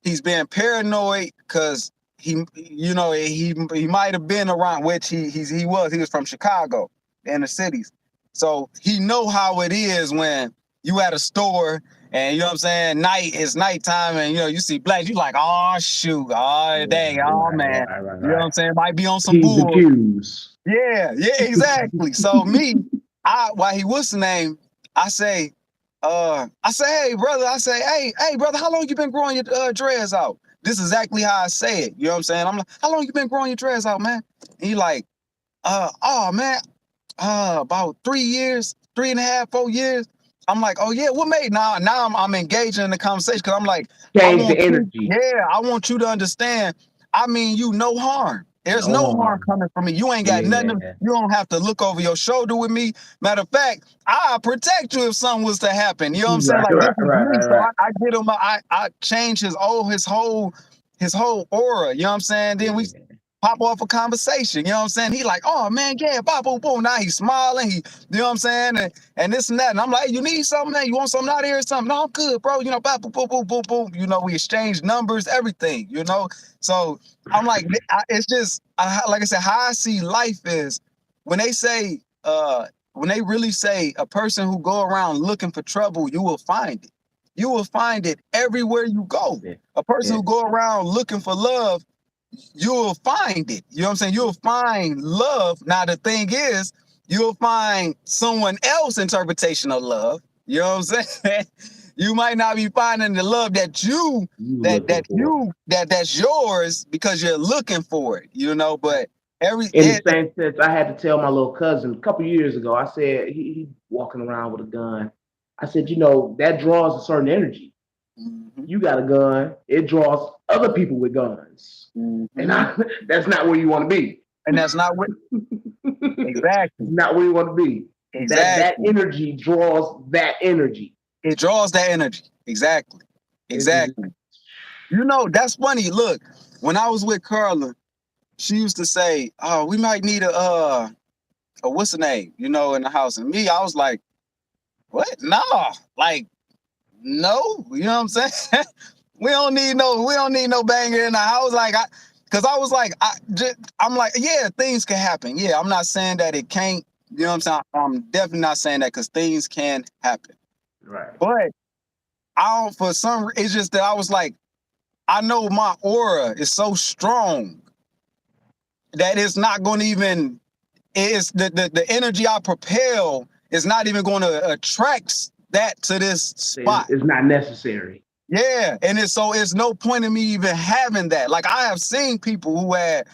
He's being paranoid because he might have been around, which he was from Chicago, the inner cities. So he know how it is when you at a store, and you know what I'm saying, it's nighttime, and you see black, you like, oh shoot, oh Yeah, dang, oh man. You know what I'm right. saying? Might be on some P's and bull. Q's. Yeah, exactly. So me, while he was the name, I say, hey brother, hey brother, how long you been growing your dreads out? This is exactly how I say it. You know what I'm saying? I'm like, how long you been growing your dreads out, man? And he like, oh man, about 3 years, 3.5, 4 years. I'm like, oh yeah, what made now I'm engaging in the conversation, because I'm like, Change the energy. I want you to understand. I mean, you no harm. There's No no harm harm. coming from me. You ain't got nothing. Yeah. You don't have to look over your shoulder with me. Matter of fact, I'll protect you if something was to happen. You know what I'm saying? Right, Like, this right, is right, me. right, So right. I get him. I change his whole aura. You know what I'm saying? Then we Yeah. pop off a conversation. You know what I'm saying? He like, oh man, yeah, blah, boom, boom. Now he's smiling. You know what I'm saying? And this and that. And I'm like, hey, you need something, man? You want something out here or something? No, I'm good, bro. You know, blah, boom, boom, boom, boom, boom. You know, we exchange numbers, everything, you know? So I'm like, it's just, like I said, how I see life is when they say, when they really say a person who go around looking for trouble, you will find it. You will find it everywhere you go. Yeah. A person Yeah. who go around looking for love, you'll find it. You know what I'm saying? You'll find love. Now the thing is, you'll find someone else interpretation of love. You know what I'm saying? You might not be finding the love that you You that looking that for. you that's yours, because you're looking for it. You know, but every In the same sense, I had to tell my little cousin a couple years ago. I said he walking around with a gun. I said, that draws a certain energy. Mhm, You got a gun, it draws other people with guns, and mhm. that's not where you want to be. And that's not what exactly. Not where you want to be. That Exactly. energy draws that energy. It draws that energy. Exactly. It just Exactly. You know, that's funny. Look, when I was with Carla, she used to say, "Oh, we might need a what's the name?" You know, in the house. And me, I was like, "What? No, like, no." You know what I'm saying? We don't need no banger in the house. Like, because I was like, I'm like, yeah, things can happen. Yeah, I'm not saying that it can't. You know what I'm saying? I'm definitely not saying that because things can happen. right. But I don't. For some, it's just that I was like, I know my aura is so strong that it's not going to even. It's the energy I propel is not even going to attract that to this spot. It's not necessary. Yeah, and it's no point in me even having that. Like I have seen people who had,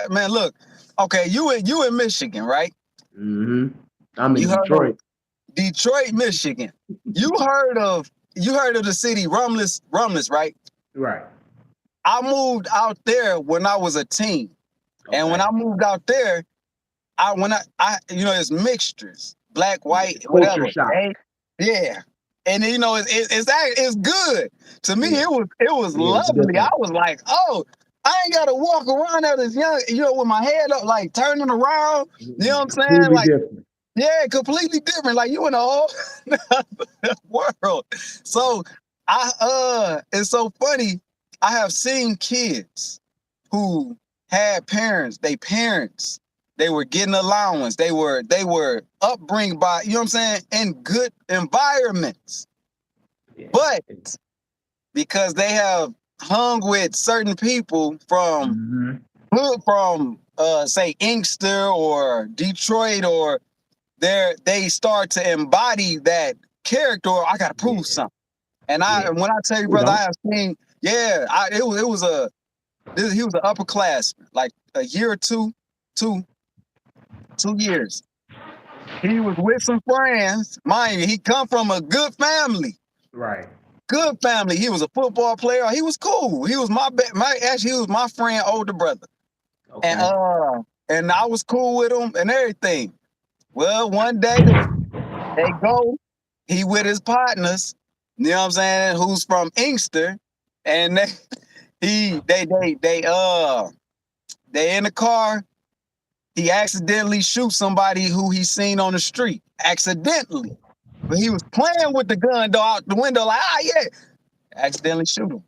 man, look, okay, you in Michigan, right? Mm-hmm. I'm in You heard of Detroit. Detroit, Michigan. You heard of the city Rumless, right? Right. I moved out there when I was a teen, and when Okay. I moved out there, I it's mixtures, black, white, Culture whatever. shock. Hey, yeah, and it's good to me. Yeah. It was Yeah, it's a good lovely. I thing. was like, oh, I ain't gotta walk around as this young, with my head up, like turning around. You know what I'm saying? Completely Like, different. yeah, completely different. Like you in a whole world. So it's so funny. I have seen kids who had parents, they were getting allowance. They were upbringed by, you know what I'm saying, in good environments. Yeah. But because they have hung with certain people from Mm-hmm. say Inkster or Detroit, or they start to embody that character. Or I gotta prove Yeah. something. And Yeah. when I tell you, We brother, I don't. have seen, yeah, he was an upperclassman, like a year or two 2 years. He was with some friends. Mind you, he come from a good family. Right. Good family. He was a football player. He was cool. He was actually he was my friend, older brother. And Okay. and I was cool with him and everything. Well, one day they go, he with his partners, you know what I'm saying, who's from Inkster, and they in the car. He accidentally shoots somebody who he seen on the street. Accidentally. But he was playing with the gun though out the window, like, yeah. Accidentally shoot him.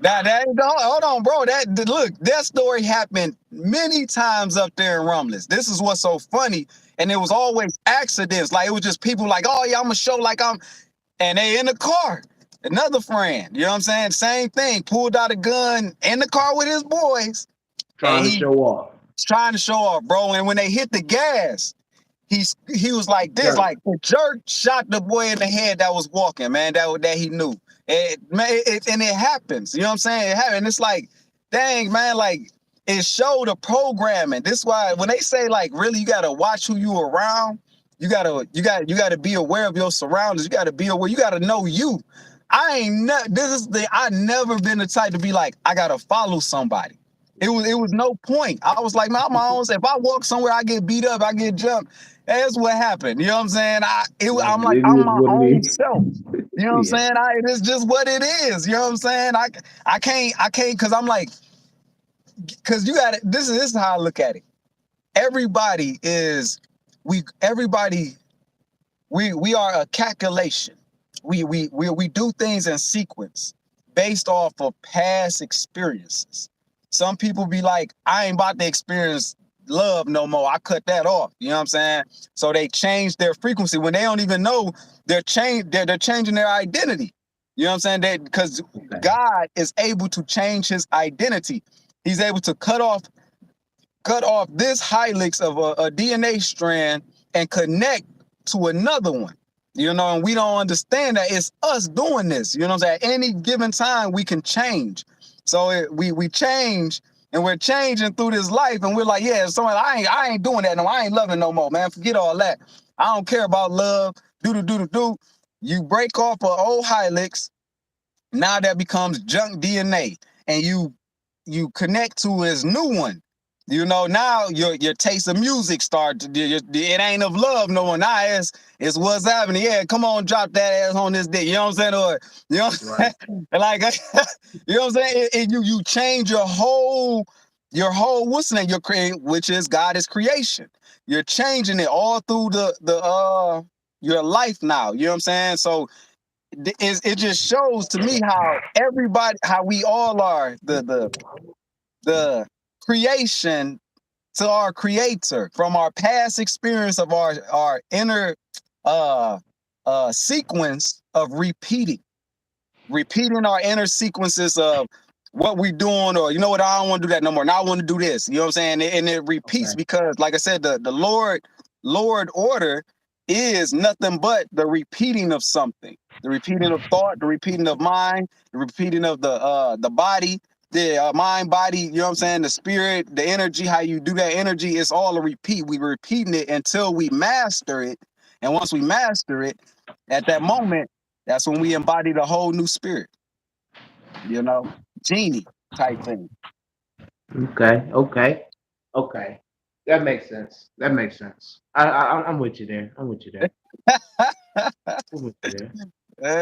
That hold on, bro. That story happened many times up there in Rumless. This is what's so funny. And it was always accidents. Like it was just people like, oh yeah, I'm gonna show like and they in the car. Another friend, you know what I'm saying? Same thing. Pulled out a gun in the car with his boys. And Trying to show off. trying to show off, bro. And when they hit the gas, he was like this, Jerk. like the jerk shot the boy in the head that was walking, man, that he knew. And it happens, you know what I'm saying? It happened. It's like, dang, man, like it showed the programming. This is why when they say like really you gotta watch who you around, you gotta be aware of your surroundings, you gotta be aware, you gotta know you. I never been the type to be like, I gotta follow somebody. It was no point. I was like, man, I'm my own. If I walk somewhere, I get beat up, I get jumped. That's what happened. You know what I'm saying? I'm like, It I'm is my what it own is. self. You know what I'm Yeah. saying? It's just what it is. You know what I'm saying? I can't, because I'm like, because you got it. This is how I look at it. Everybody is, everybody, we are a calculation. We do things in sequence based off of past experiences. Some people be like, I ain't about to experience love no more. I cut that off. You know what I'm saying? So they change their frequency when they don't even know they're changing their identity. You know what I'm saying? Because Okay. God is able to change his identity. He's able to cut off this helix of a DNA strand and connect to another one. You know, and we don't understand that it's us doing this. You know what I'm saying? At any given time, we can change. So we change, and we're changing through this life, and we're like, yeah, so I ain't doing that no. I ain't loving no more, man. Forget all that. I don't care about love. Do. You break off an old helix, now that becomes junk DNA, and you connect to his new one. You know, now your taste of music it ain't of love no more. Now it's what's happening. Yeah, come on, drop that ass on this dick. You know what I'm saying? Or you know what I'm Right. saying? Like you know what I'm saying? You change your whole what's the name? Your create, which is God is creation. You're changing it all through the your life now. You know what I'm saying? So it just shows to me how we all are the creation to our creator from our past experience of our inner uh sequence of repeating our inner sequences of what we doing, or you know what, I don't want to do that no more. Now I want to do this. You know what I'm saying? And it repeats Okay. because, like I said, the Lord order is nothing but the repeating of something, the repeating of thought, the repeating of mind, the repeating of the body, the mind, body. You know what I'm saying? The spirit, the energy. How you do that energy is all a repeat. We repeating it until we master it, and once we master it, at that moment, that's when we embody the whole new spirit, you know, genie type thing. Okay. Okay. Okay. That makes sense. That makes sense. I'm with you there. I'm with you there. I'm with you there.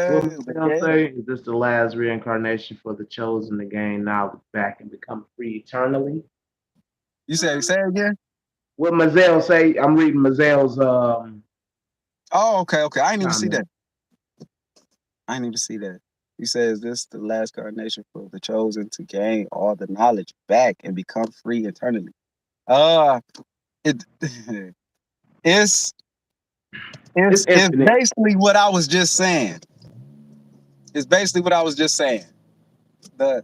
What But Michelle yeah, say? Is this the last reincarnation for the chosen to gain knowledge back and become free eternally? you say it again. What Mazel say? I'm reading Mazel's Oh, okay. I didn't even see comment. that. I didn't even see that. He says this the last carnation for the chosen to gain all the knowledge back and become free eternally. Uh, it it's It's it's infinite. basically what I was just saying. It's basically what I was just saying. The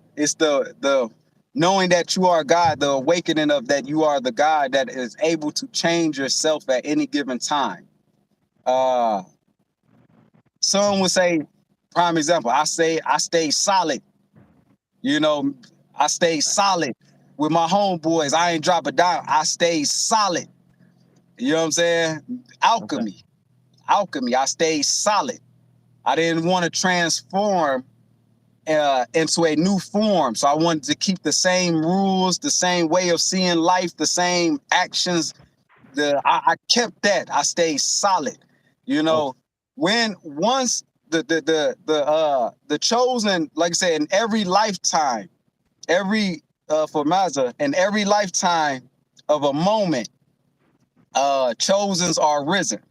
knowing that you are God, the awakening of that you are the God that is able to change yourself at any given time. Uh, some would say, prime example, I stay solid. You know, I stay solid with my homeboys. I ain't drop it down. I stay solid. You know what I'm saying? Okay. Alchemy. I stayed solid. I didn't want to transform into a new form. So I wanted to keep the same rules, the same way of seeing life, the same actions. I kept that. I stayed solid. You Okay. know, when once the chosen, like I said, in every lifetime, every for Mazda, in every lifetime of a moment, chosens are risen,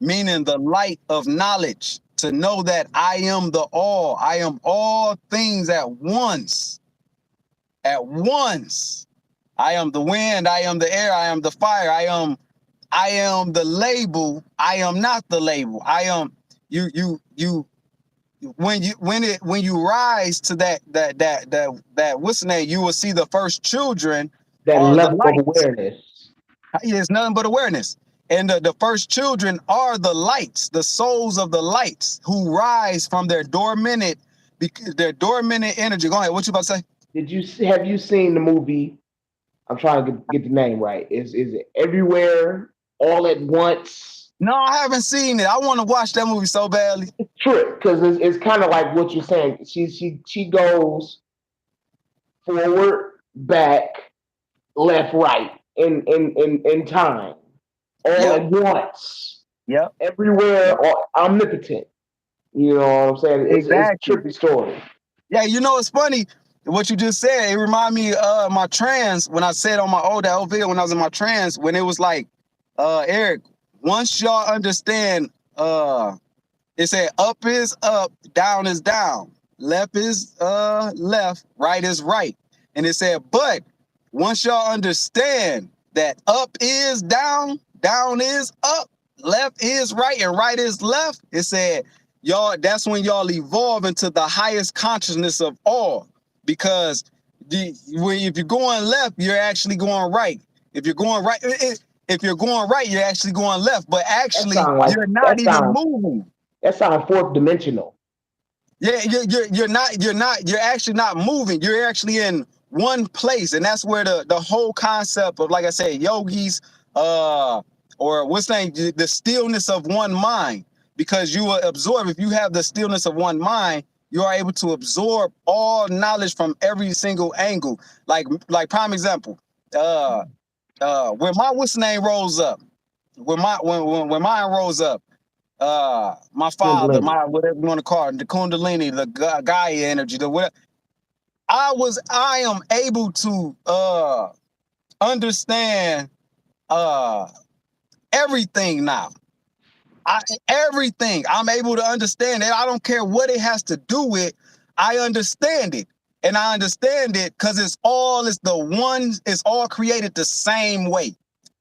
meaning the light of knowledge, to know that I am the all. I am all things at once. At once. I am the wind, I am the air, I am the fire, I am the label, I am not the label. I am you when you rise to that what's the name, you will see the first children That are the level of lights. awareness. It's nothing but awareness. And the first children are the lights, the souls of the lights who rise from their dormant energy. Go ahead. What you about to say? Have you seen the movie? I'm trying to get the name right. Is it Everywhere All at Once? No, I haven't seen it. I want to watch that movie so badly. Trip, because it's kind of like what you're saying. She goes forward, back, left, right in time, all Yep. at once, Yep. everywhere, Yep. or omnipotent. You know what I'm saying? It's a Exactly. trippy story. Yeah, you know it's funny what you just said. It reminded me of my trans when I said on my old video when I was in my trans, when it was like, Eric, once y'all understand, it said up is up, down is down, left is left, right is right. And it said, but once y'all understand that up is down, down is up, left is right, and right is left, it said, y'all, that's when y'all evolve into the highest consciousness of all. Because if you're going left, you're actually going right. If you're going right, if you're going right, you're actually going left. But That actually, sound like you're not that even sound moving. that sound fourth dimensional. Yeah, you're actually not moving. You're actually in one place, and that's where the whole concept of, like I said, yogis, or what's the name, the stillness of one mind, because you will absorb, if you have the stillness of one mind, you are able to absorb all knowledge from every single angle. Like prime example. uh when my what's the name rose up, when mine rose up, my father, Kundalini. my whatever you want to call it, the Kundalini, the Gaia energy, the whatever. I am able to understand uh everything now. Everything I'm able to understand it. I don't care what it has to do with. I understand it, and I understand it because it's the one. It's all created the same way.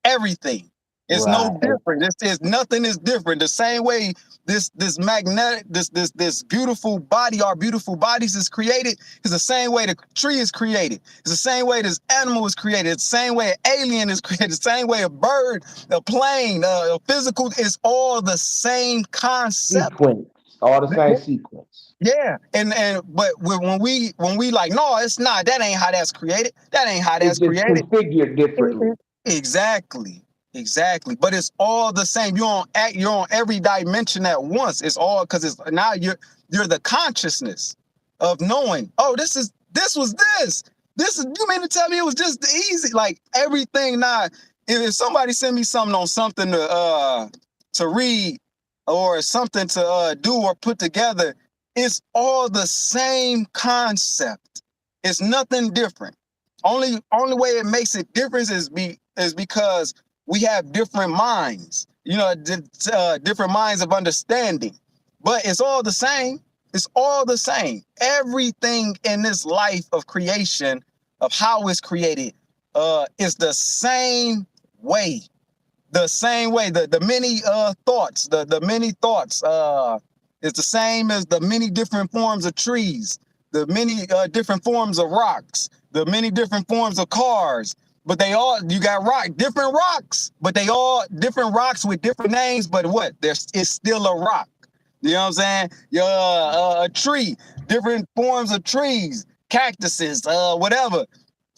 Everything. It's no Right. different. It's nothing is different. The same way this magnetic this beautiful body, our beautiful bodies is created, is the same way the tree is created. It's the same way this animal is created. It's the same way an alien is created. The same way a bird, a plane, a physical, is all the same concept. Sequence. All the same sequence. Yeah, and but when we like, no, it's not. That ain't how that's created. That ain't how It's that's just created. configured differently. Exactly. Exactly. But it's all the same. You're on every dimension at once. It's all because it's now you're the consciousness of knowing, oh, this was this. This is, you mean to tell me it was just easy? Like everything now, if somebody send me something on something to read or something to do or put together, it's all the same concept. It's nothing different. Only way it makes it different is because we have different minds, different minds of understanding. But it's all the same. It's all the same. Everything in this life of creation, of how it's created, is the same way. The same way. The many thoughts, the many thoughts, is the same as the many different forms of trees, the many different forms of rocks, the many different forms of cars. But they all, you got different rocks, but they all different rocks with different names. But what? It's still a rock. You know what I'm saying? A tree, different forms of trees, cactuses, whatever.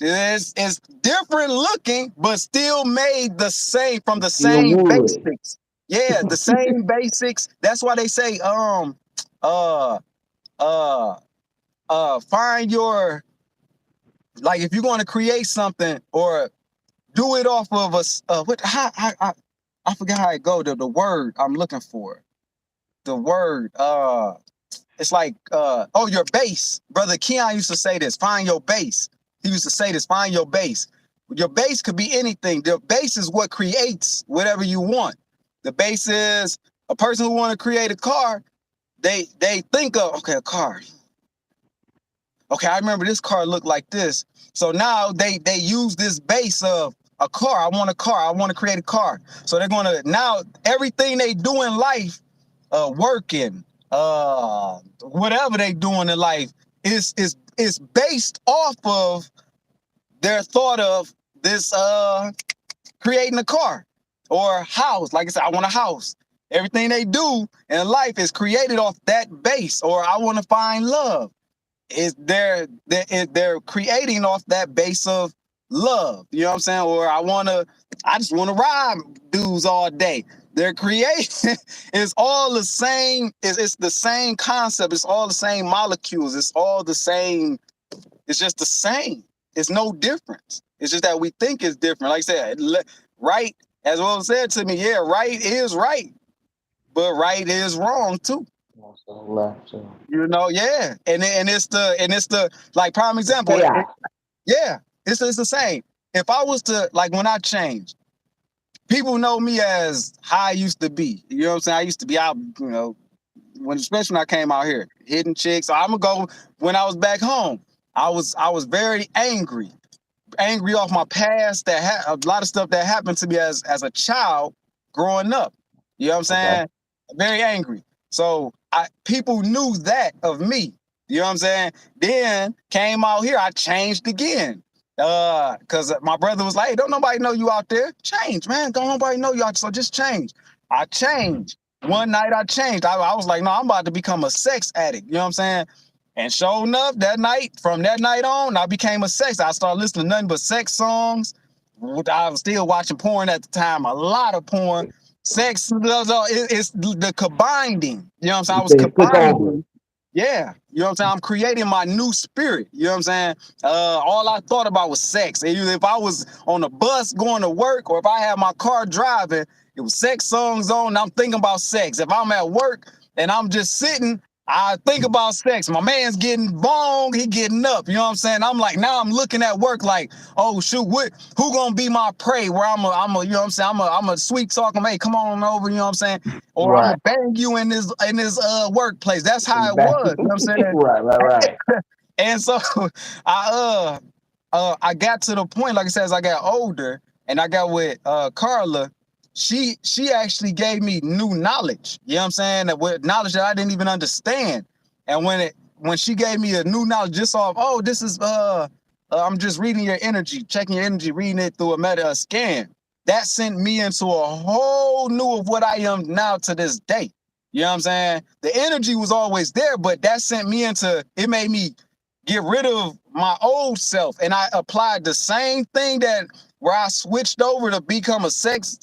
It's different looking, but still made the same from the Still same wood. basics. Yeah, the same basics. That's why they say, uh, uh, find your, like, if you're going to create something or do it off of what? I forgot how it go. The word I'm looking for. The word. It's like, your base. Brother Keon used to say this, find your base. He used to say this, find your base. Your base could be anything. The base is what creates whatever you want. The base is a person who want to create a car. They think of, okay, a car. Okay, I remember this car looked like this. So now they use this base of a car. I want a car. I want to create a car. So they're gonna, now everything they do in life, working, whatever they doing in life, is based off of their thought of this creating a car or house. Like I said, I want a house. Everything they do in life is created off that base. Or I want to find love. Is they're creating off that base of love. You know what I'm saying? Or I just want to ride dudes all day. They're creating it's all the same. It's the same concept. It's all the same molecules. It's all the same. It's just the same. It's no difference. It's just that we think it's different. Like I said, right, as well said to me, yeah, right is right, but right is wrong too. Also left. So Yeah, and it's the like prime it's example. chaos. Yeah, it's the same. If I was to, like, when I changed, people know me as how I used to be. You know what I'm saying? I used to be out, especially when I came out here, hitting chicks. So I'm gonna go when I was back home. I was very angry off my past, that a lot of stuff that happened to me as a child growing up. You know what I'm Okay. saying? Very angry. So people knew that of me. You know what I'm saying? Then came out here, I changed again. Cause my brother was like, hey, don't nobody know you out there. Change, man. Don't nobody know you out there. So just change. I changed. One night I changed. I was like, no, I'm about to become a sex addict. You know what I'm saying? And sure enough, from that night on, I became a sex. I started listening to nothing but sex songs. I was still watching porn at the time, a lot of porn. Sex, it's the combining. You know what I'm saying? I You was say it took over. combining. Yeah. You know what I'm saying? I'm creating my new spirit. You know what I'm saying? All I thought about was sex. If I was on a bus going to work, or if I had my car driving, it was sex songs on, and I'm thinking about sex. If I'm at work and I'm just sitting, I think about sex. My man's getting bong, he getting up. You know what I'm saying? I'm like, now I'm looking at work like, oh shoot, who gonna be my prey? Where I'm a, you know what I'm saying? I'm a sweet talking, hey, come on over, you know what I'm saying? Or I'm Right. gonna bang you in this workplace. That's how it Back. was. You know what I'm saying? Right. And so I I got to the point, like I said, as I got older and I got with Carla, she actually gave me new knowledge. You know what I'm saying? That with knowledge that I didn't even understand. And when she gave me a new knowledge just off, oh, this is I'm just reading your energy, checking your energy, reading it through a meta scan. That sent me into a whole new of what I am now to this day. You know what I'm saying? The energy was always there, but that sent me into, it made me get rid of my old self. And I applied the same thing that where I switched over to become a sex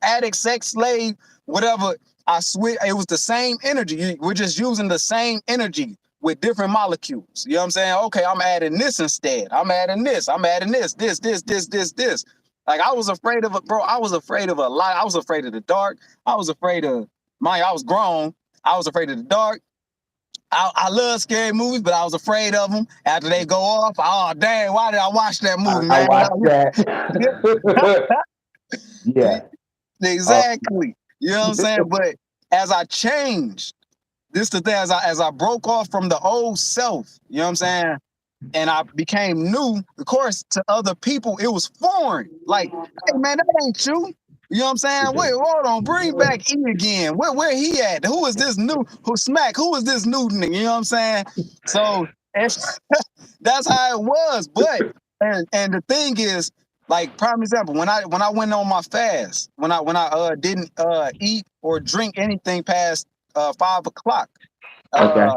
addict, sex slave, whatever. I switch. It was the same energy. We're just using the same energy with different molecules. You know what I'm saying? Okay, I'm adding this instead. I'm adding this. I'm adding this. Like I was afraid of it, bro. I was afraid of a lot. I was afraid of the dark. I was afraid of I was grown. I was afraid of the dark. I love scary movies, but I was afraid of them. After they go off, oh dang, why did I watch that movie, I man? watched that. Yeah. Exactly. You know what I'm saying? But as I changed, this the thing, as I broke off from the old self, you know what I'm saying? And I became new, of course, to other people, it was foreign. Like, hey man, that ain't you. You know what I'm saying? Wait, hold on, bring back E again. Where he at? Who is this new? Who is this new nigga? You know what I'm saying? So that's how it was. But and the thing is, like prime example, when I went on my fast, when I didn't eat or drink anything past 5 o'clock, Okay.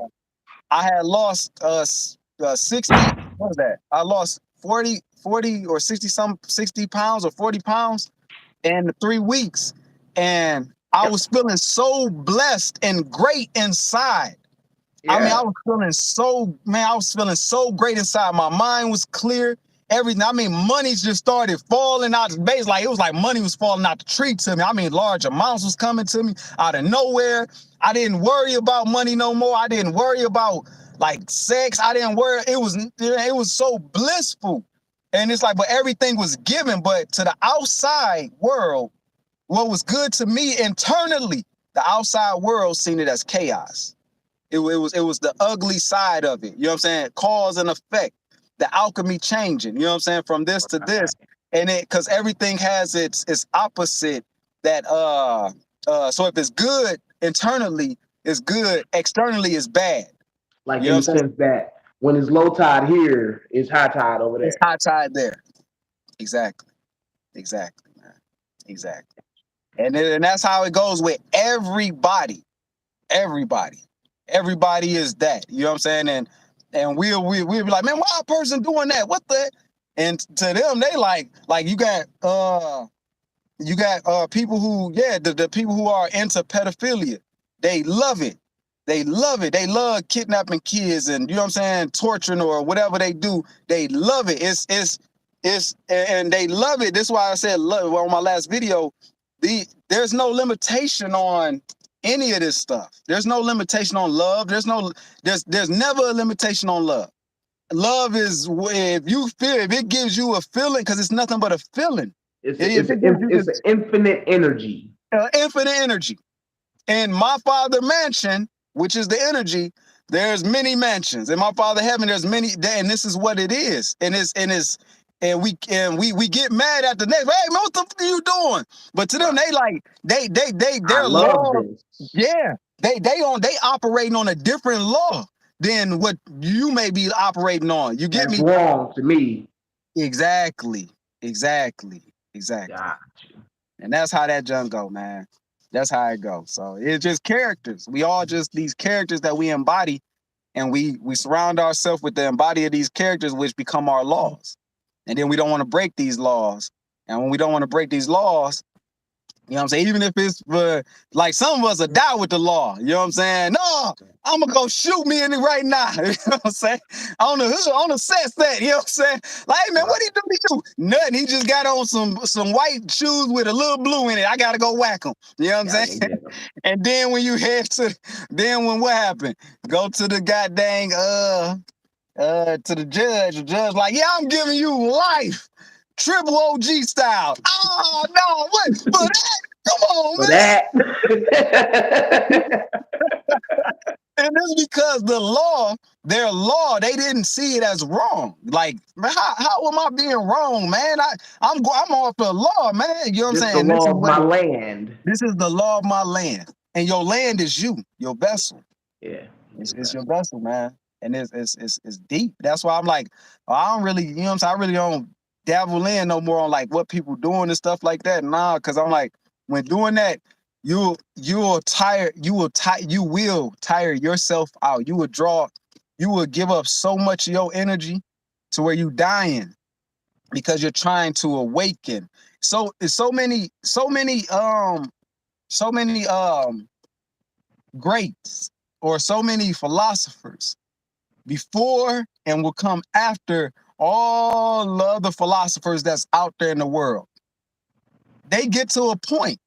I had lost 60, what was that? I lost 40 or 60 pounds or 40 pounds in 3 weeks. And I was feeling so blessed and great inside. I mean, Yeah. I was feeling so great inside. My mind was clear. Everything. I mean, money just started falling out the base. Like it was like money was falling out the tree to me. I mean, large amounts was coming to me out of nowhere. I didn't worry about money no more. I didn't worry about like sex. I didn't worry. It was so blissful. And it's like, but everything was given. But to the outside world, what was good to me internally, the outside world seen it as chaos. It was the ugly side of it. You know what I'm saying? Cause and effect. The alchemy changing. You know what I'm saying? From this to this. And it because everything has its opposite that so if it's good internally, it's good. Externally is bad. Like You know in what the I'm saying? sense that when it's low tide here, it's high tide over It's there. high tide there. Exactly. Exactly, man. Exactly. And that's how it goes with everybody. Everybody. Everybody is that. You know what I'm saying? And we'll be like, man, why a person doing that? What the? And to them, they like you got people who, yeah, the people who are into pedophilia, they love it. They love it. They love kidnapping kids and you know what I'm saying, torturing or whatever they do. They love it. And they love it. This is why I said on my last video, there's no limitation on any of this stuff. There's no limitation on love. There's never a limitation on love. Love is if it gives you a feeling, because it's nothing but a feeling. It's If it's it gives you it's an infinite energy. infinite energy. In my father mansion, which is the energy, there's many mansions. In my father heaven, there's many, and this is what it is. And we get mad at the next. Hey man, what the fuck are you doing? But to them, they like I their love law. this. Yeah, they operating on a different law than what you may be operating on. You get That's me? wrong to me. Exactly, exactly, exactly. Got you. And that's how that junk go, man. That's how it goes. So it's just characters. We all just these characters that we embody, and we surround ourselves with the embody of these characters, which become our laws. And then we don't want to break these laws. And when we don't want to break these laws, You know what I'm saying? Even if it's for, like, some of us will die with the law. You know what I'm saying? No, I'm gonna go shoot me in it right now. You know what I'm saying? On the hood, on the set. You know what I'm saying? Like, hey, man, what he do to you? Nothing. He just got on some white shoes with a little blue in it. I gotta go whack him. You know what I'm Gotta saying? go get 'em. And then when you head to, then when what happened? Go to the goddamn to the judge. The judge like, yeah, I'm giving you life. Triple OG style. Oh no, what for that? Come on, For man. that. And it's because the law, their law, they didn't see it as wrong. Like, man, how am I being wrong, man? I'm off the law, man. You know what I'm Just the saying? This law is of what my land. this is the law of my land. And your land is you, your vessel. Yeah. It's your vessel, man. And it's deep. That's why I'm like, I don't really, you know what I'm saying? I really don't dabble in no more on like what people doing and stuff like that. Nah, because I'm like, when doing that, you will tire yourself out. You will give up so much of your energy to where you dying because you're trying to awaken. So it's so many greats or so many philosophers before and will come after all of the philosophers that's out there in the world. They get to a point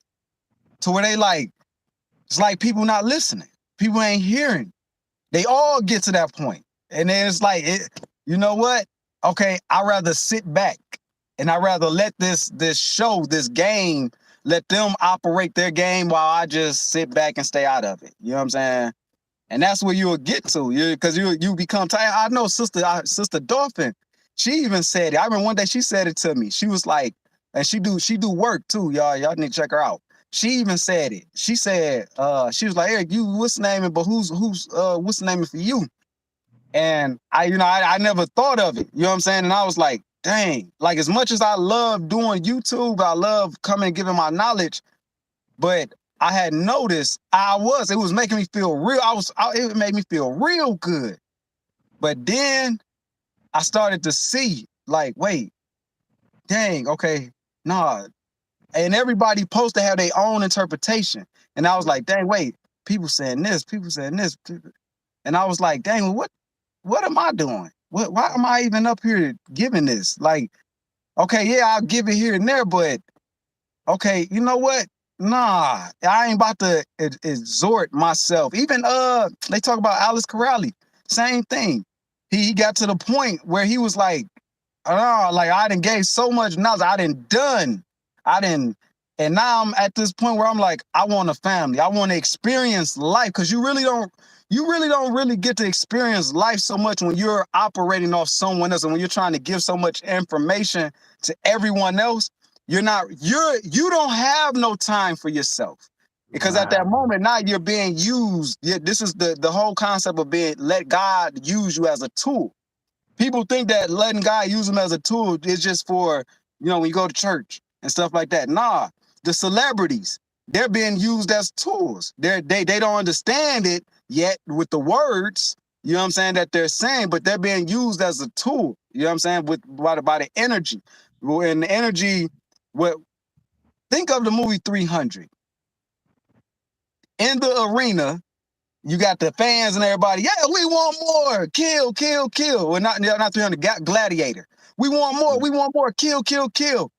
to where they like, it's like people not listening. People ain't hearing. They all get to that point. And then it's like, you know what? Okay, I'd rather sit back and I'd rather let this game, let them operate their game while I just sit back and stay out of it. You know what I'm saying? And that's where you'll get to, because you become tired. I know sister Dolphin, she even said it. I remember one day she said it to me. She was like, and she do work too, y'all. Y'all need to check her out. She even said it. She said, she was like, Eric, you what's the name? But who's what's the name for you? And I never thought of it. You know what I'm saying? And I was like, dang, like as much as I love doing YouTube, I love coming and giving my knowledge. But I had noticed it was making me feel real. It made me feel real good. But then I started to see, like, wait, dang, okay, nah. And everybody supposed to have their own interpretation. And I was like, dang, wait, people saying this. And I was like, dang, what am I doing? Why am I even up here giving this? Like, okay, yeah, I'll give it here and there, but okay, you know what? Nah, I ain't about to exhort myself. Even they talk about Alice Corrali, same thing. He got to the point where he was like, oh, like I done gave so much knowledge, I didn't, and now I'm at this point where I'm like, I want a family, I want to experience life, because you really don't really get to experience life so much when you're operating off someone else, and when you're trying to give so much information to everyone else. You don't have no time for yourself, because at that Wow. moment now you're being used. This is the whole concept of being, let God use you as a tool. People think that letting God use them as a tool is just for, when you go to church and stuff like that. Nah, the celebrities, they're being used as tools. They don't understand it yet with the words, you know what I'm saying, that they're saying, but they're being used as a tool, you know what I'm saying, by the energy. And the energy, what think of the movie 300. In the arena, you got the fans and everybody. Yeah, we want more. Kill, kill, kill. Well, not 300. Gladiator. We want more. We want more. Kill, kill, kill.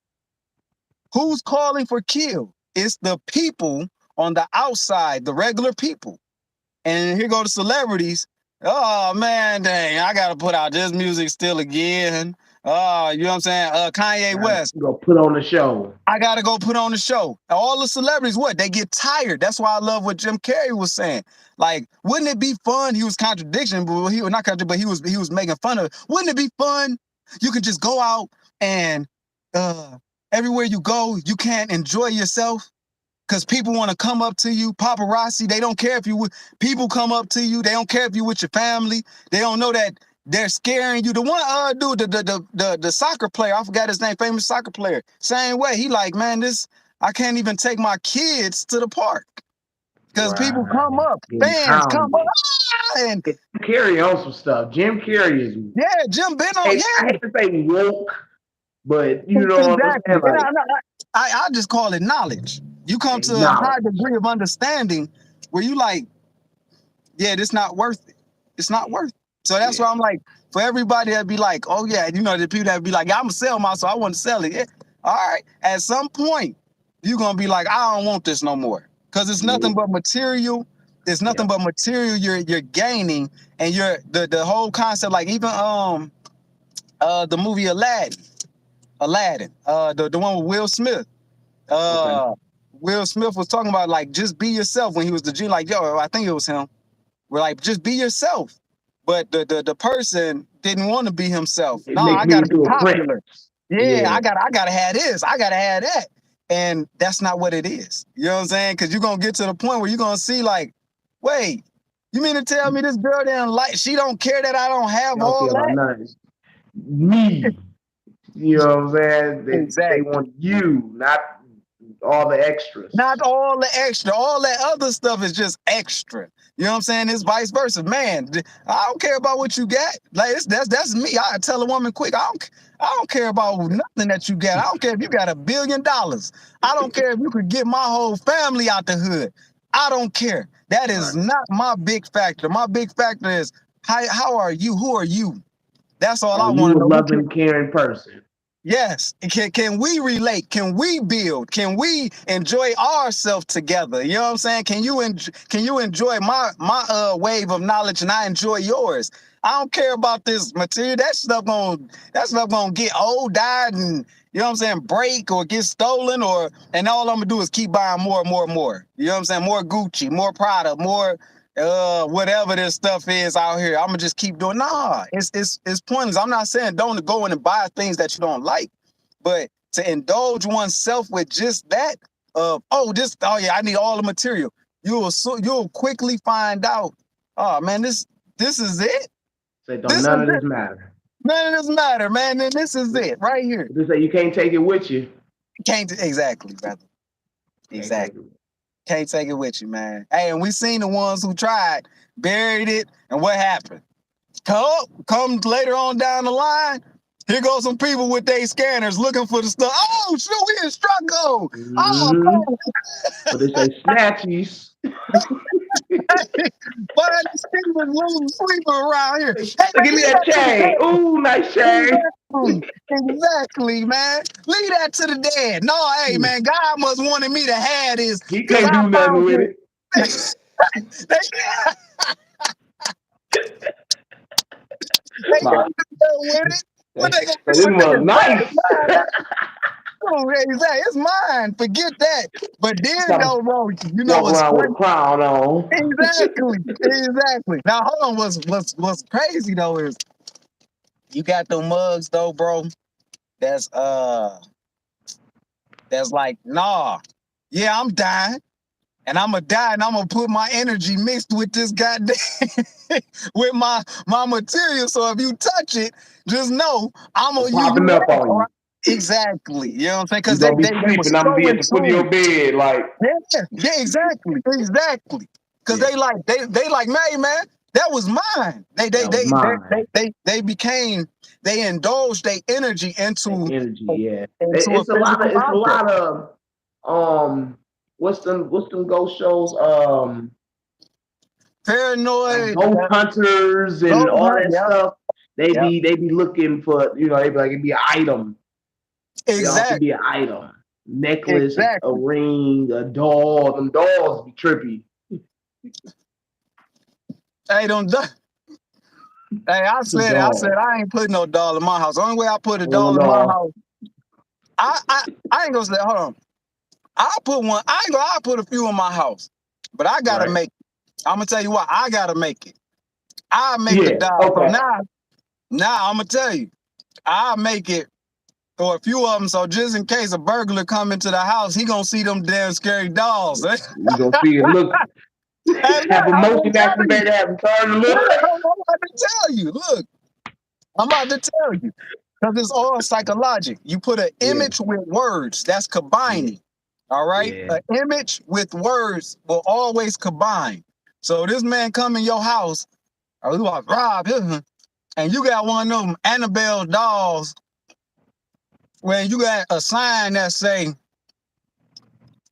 Who's calling for kill? It's the people on the outside, the regular people. And here go the celebrities. Oh man, dang! I gotta put out this music still again. Oh, you know what I'm saying? Kanye West. Go put on the show. I gotta go put on the show. All the celebrities, what? They get tired. That's why I love what Jim Carrey was saying. Like, wouldn't it be fun? He was contradiction, but he was not contradiction, but he was making fun of it. Wouldn't it be fun? You could just go out and everywhere you go, you can't enjoy yourself because people want to come up to you. Paparazzi, they don't care if you people come up to you. They don't care if you with your family. They don't know that they're scaring you. The one dude, the soccer player, I forgot his name, famous soccer player. Same way. He like, man, I can't even take my kids to the park. Because people come up, Getting fans come up, hounded. and Jim Carrey on some stuff. Jim Carrey is, yeah, Jim been on, I hate to say woke, but you know what I'm exactly. saying? And Like, I just call it knowledge. You come to a high degree of understanding where you like, yeah, this not worth it. It's not worth it. So that's why I'm like, for everybody that be like, oh yeah, the people that be like, yeah, I'm gonna sell my, so I want to sell it. Yeah. All right. At some point, you're gonna be like, I don't want this no more. Cause it's nothing but material. There's nothing but material you're gaining, and the whole concept, like even the movie Aladdin, the one with Will Smith. Will Smith was talking about like just be yourself when he was the genie. Like, yo, I think it was him. We're like, just be yourself. But the person didn't want to be himself. No, I gotta be popular. Yeah, I gotta have this. I gotta have that. And that's not what it is. You know what I'm saying? Because you're gonna get to the point where you're gonna see like, wait, you mean to tell me this girl didn't like? She don't care that I don't have all that. Me. You know what I'm saying? Exactly. They want you, not all the extras. Not all the extra. All that other stuff is just extra. You know what I'm saying? It's vice versa. Man, I don't care about what you got. Like that's me. I tell a woman quick, I don't care about nothing that you got. I don't care if you got $1 billion. I don't care if you could get my whole family out the hood. I don't care. That is not my big factor. My big factor is how are you? Who are you? That's all I want to know. A loving, caring person. Yes. Can we relate? Can we build? Can we enjoy ourselves together? You know what I'm saying? Can you enjoy my wave of knowledge and I enjoy yours? I don't care about this material. That stuff gonna get old, died, and you know what I'm saying, break or get stolen, and all I'm gonna do is keep buying more and more and more. You know what I'm saying? More Gucci, more Prada, more whatever this stuff is out here. I'm gonna just keep doing. Nah, it's pointless. I'm not saying don't go in and buy things that you don't like, but to indulge oneself with just that I need all the material. You'll quickly find out. Oh man, this is it. None of this matter. None of this matter, man. And this is it right here. They say you can't take it with you. Can't exactly, brother. Exactly. Can't take it with you, man. Hey, and we seen the ones who tried, buried it, and what happened? Come later on down the line, here goes some people with their scanners looking for the stuff. Oh, shoot, we in struggle. But they say snatchies. But these people losing sleeping around here. Hey, give me that chain. Ooh, nice chain. Exactly, man. Leave that to the dead. No, hey, man, God must wanted me to have this. He can't do nothing with it. They can't do nothing with it. What they gonna do? This was nice. Oh, exactly. It's mine. Forget that. But then though, bro, you know what's around with a crown on. Exactly. Now hold on. What's crazy though is you got them mugs though, bro. That's like, nah, yeah, I'm dying. And I'm gonna die, and I'm gonna put my energy mixed with this goddamn with my material. So if you touch it, just know I'm gonna popping up on you. Exactly. You know what I'm saying? Because they sleeping. I'm gonna be at the foot of your bed, like yeah, exactly. Because they like, man, that was mine. They indulged their energy into yeah. It's a lot of what's them ghost shows? Paranoid, ghost hunters and all that stuff. They be looking for, they be like, it'd be an item. Exactly. It be an item. Necklace, a ring, a doll. Them dolls be trippy. Hey, I said I ain't putting no doll in my house. The only way I put a doll in my house, I ain't gonna say, hold on. I'll put one. I'll put a few in my house, but I gotta make it. I'm gonna tell you what, I gotta make it. I'll make the doll. Okay. So now I'm gonna tell you, I'll make it for a few of them. So just in case a burglar come into the house, he gonna see them damn scary dolls. You gonna see it look. Have a motion activator, have a turn to look. I'm about to tell you. Look, I'm about to tell you. Because it's all psychological. You put an image with words, that's combining. All right? An image with words will always combine. So this man come in your house, or you like, Rob, and you got one of them Annabelle dolls where you got a sign that say,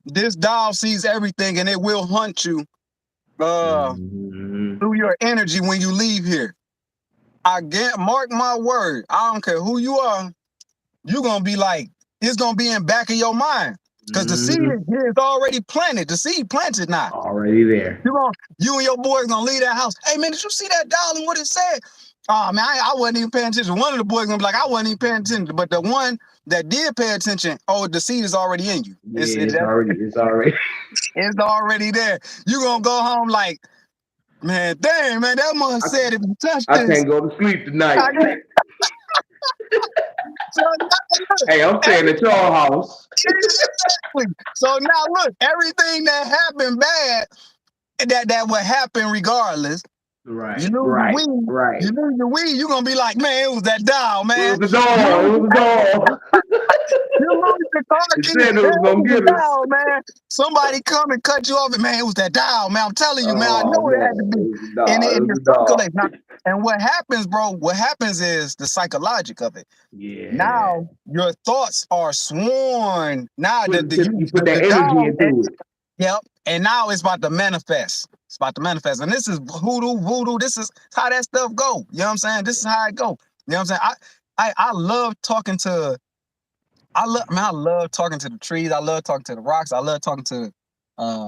this doll sees everything and it will hunt you Mhm. through your energy when you leave here. I get mark my word. I don't care who you are. You're gonna be like, it's gonna be in back of your mind. Because the seed Mhm. is already planted. The seed planted now. Already there. You and your boys gonna leave that house. Hey man, did you see that doll and what it said? Oh man, I wasn't even paying attention. One of the boys gonna be like, I wasn't even paying attention. But the one that did pay attention, oh, the seed is already in you. Yeah, it's already. It's already there. You gonna go home like, man, dang, man, that mother I, said if you touch I this, can't go to sleep tonight. I get so Hey, I'm staying at your house. exactly. So now look, everything that happened bad, that would happen regardless. You Right, lose your right, weed. right. You lose your weed. You're gonna be like, man, it was that doll, It man. was the You dog. It lose, was the dog. you lose your car It key. said it Man, was it gonna was the get us. doll, man. Somebody come and cut you off, and man, it was that doll, man. I'm telling you, man. I Oh know it had to man, it be. was the And dog. It it was the dog. circulates now. And what happens, bro? What happens is the psychological of it. Yeah. Now your thoughts are sworn. Now You put that the energy dog. into it. Yep. And now it's about to manifest. It's about to manifest. And this is hoodoo, voodoo. This is how that stuff go. You know what I'm saying? This is how it go. You know what I'm saying? I love talking to I love talking to the trees. I love talking to the rocks. I love talking to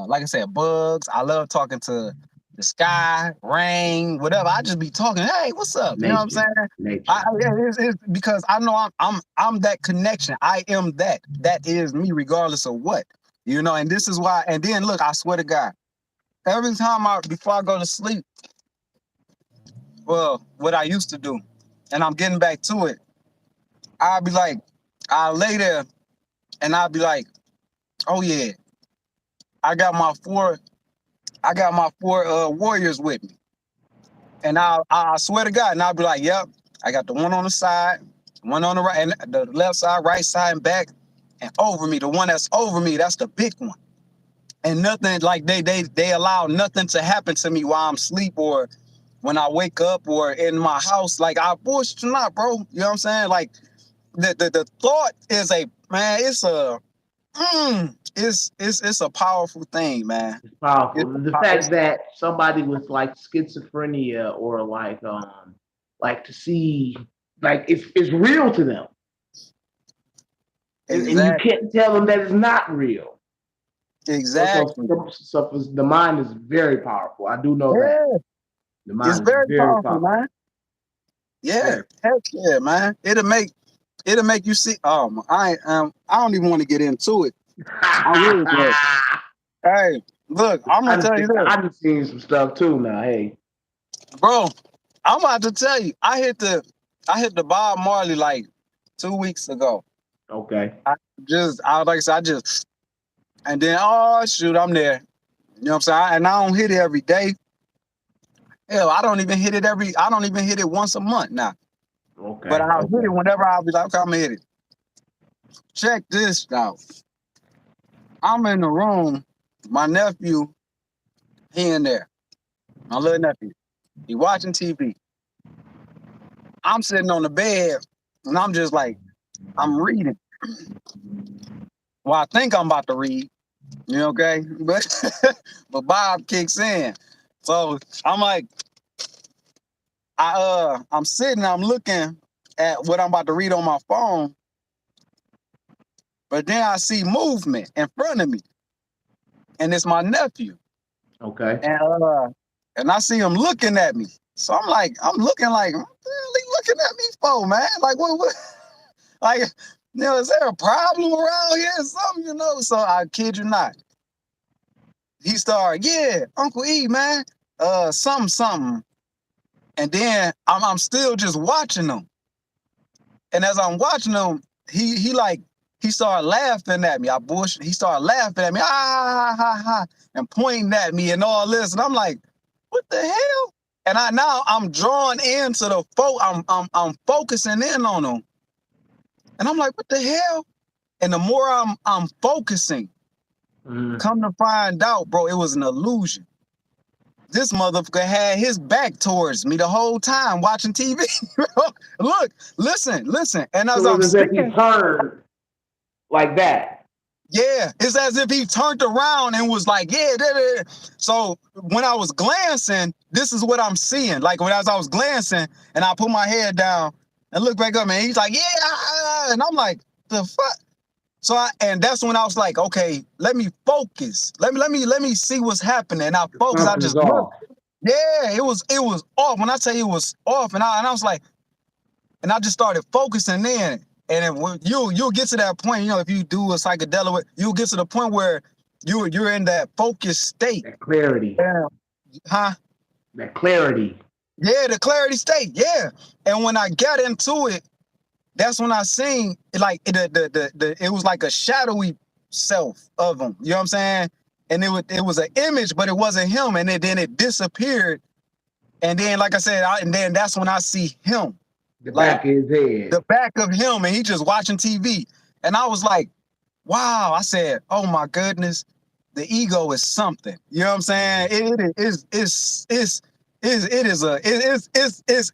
like I said, bugs. I love talking to the sky, rain, whatever. I just be talking, hey, what's up? You know what I'm Nature. saying? Nature. It's because I know I'm that connection. I am that. That is me, regardless of what. You know, and this is why, and then look, I swear to God, every time before I go to sleep, well, what I used to do, and I'm getting back to it, I'll be like, I'll lay there and I'll be like, oh yeah, I got my four, I got my four warriors with me. And I swear to God, and I'll be like, yep, I got the one on the side, one on the right, and the left side, right side, and back, and over me. The one that's over me, that's the big one. And nothing like they allow nothing to happen to me while I'm asleep or when I wake up or in my house. Like I bullshit you not, bro. You know what I'm saying? Like the thought is a man. It's a powerful thing, man. It's powerful. It's, The it's fact that somebody with like schizophrenia or like to see like it's real to them. And you exactly, can't tell them that it's not real. exactly. The mind is very powerful. I do know that. Yeah, The it's mind is very very powerful, powerful. man. Yeah, Very. heck yeah, man. It'll make you see. I don't even want to get into it. I really do. Hey, look, I'm gonna tell you this, I just seen some stuff too now. Hey, bro. I'm about to tell you. I hit the Bob Marley like 2 weeks ago. okay. I like I said, I just and then oh shoot, I'm there. You know what I'm saying? And I don't hit it every day. Hell, I don't even hit it once a month now. But Okay. I'll hit it Okay. whenever I'll be like, okay, I'm gonna hit it. Check this out. I'm in the room. My nephew, he in there. My little nephew. He watching TV. I'm sitting on the bed and I'm just like, I'm reading. Well, I think I'm about to read. You know, okay? But but Bob kicks in. So I'm like, I'm sitting, I'm looking at what I'm about to read on my phone, but then I see movement in front of me, and it's my nephew. Okay. And and I see him looking at me. So I'm looking like, what the hell he looking at me for, man? Like what like, you know, is there a problem around here or something, you know? So I kid you not. He started, yeah, Uncle E, man, something. And then I'm still just watching him. And as I'm watching him, he started laughing at me. He started laughing at me, and pointing at me and all this. And I'm like, what the hell? And I'm drawn into I'm focusing in on him. And I'm like, what the hell? And the more I'm focusing, come to find out, bro, it was an illusion. This motherfucker had his back towards me the whole time watching TV. Look, listen. And as So it I'm was as if he seeing, turned like that. Yeah, it's as if he turned around and was like, yeah. Da, da, da. So when I was glancing, this is what I'm seeing. Like when as I was glancing and I put my head down and look back up, and he's like, yeah, and I'm like, the fuck. So and that's when I was like, okay, let me focus. Let me see what's happening. And I focus. I Something's just looked. off. Yeah, it was off. When I tell you it was off, and I was like, and I just started focusing in. And then you'll get to that point, if you do a psychedelic, you'll get to the point where you're in that focused state. That clarity. Yeah. Huh? That clarity. Yeah, the clarity state. Yeah. And when I got into it, that's when I seen like it was like a shadowy self of him. You know what I'm saying? And it was an image, but it wasn't him. And then it disappeared. And then, like I said, and then that's when I see him. The Like back of his head. the back of him, and he just watching TV. And I was like, wow. I said, oh my goodness, the ego is something. You know what I'm saying? It's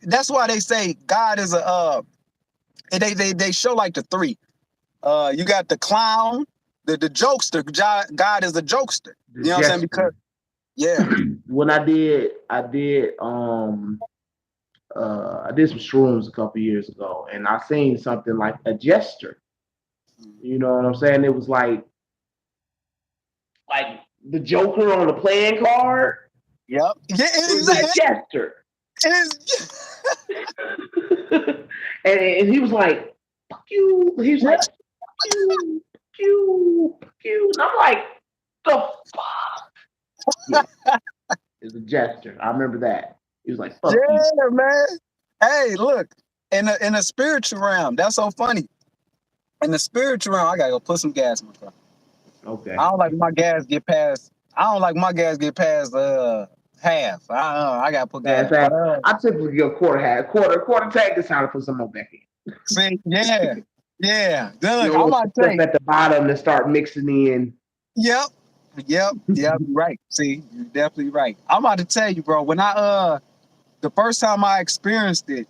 that's why they say God is they show like the three. You got the clown, the jokester. God is the jokester. The You know what I'm saying? Because gesture. yeah. When I did some shrooms a couple years ago, and I seen something like a gesture. You know what I'm saying? It was like the Joker on the playing card. Yep. Yeah, It was a gesture. And he was like, fuck you. He was like, fuck you, fuck you, fuck you. And I'm like, the fuck? Yeah. It's a gesture. I remember that. He was like, fuck you. Yeah, man. Hey, look, in the spiritual realm, that's so funny. In the spiritual realm, I gotta go put some gas in my car. Okay. I don't like my gas get past. I don't like my gas get past half. I gotta put gas. I typically go quarter tank. It's time to put some more back in. See, yeah, yeah. Then You look, I'm know, gonna stuff take. at the bottom to start mixing in. Yep, you're right. See, you're definitely right. I'm about to tell you, bro. When the first time I experienced it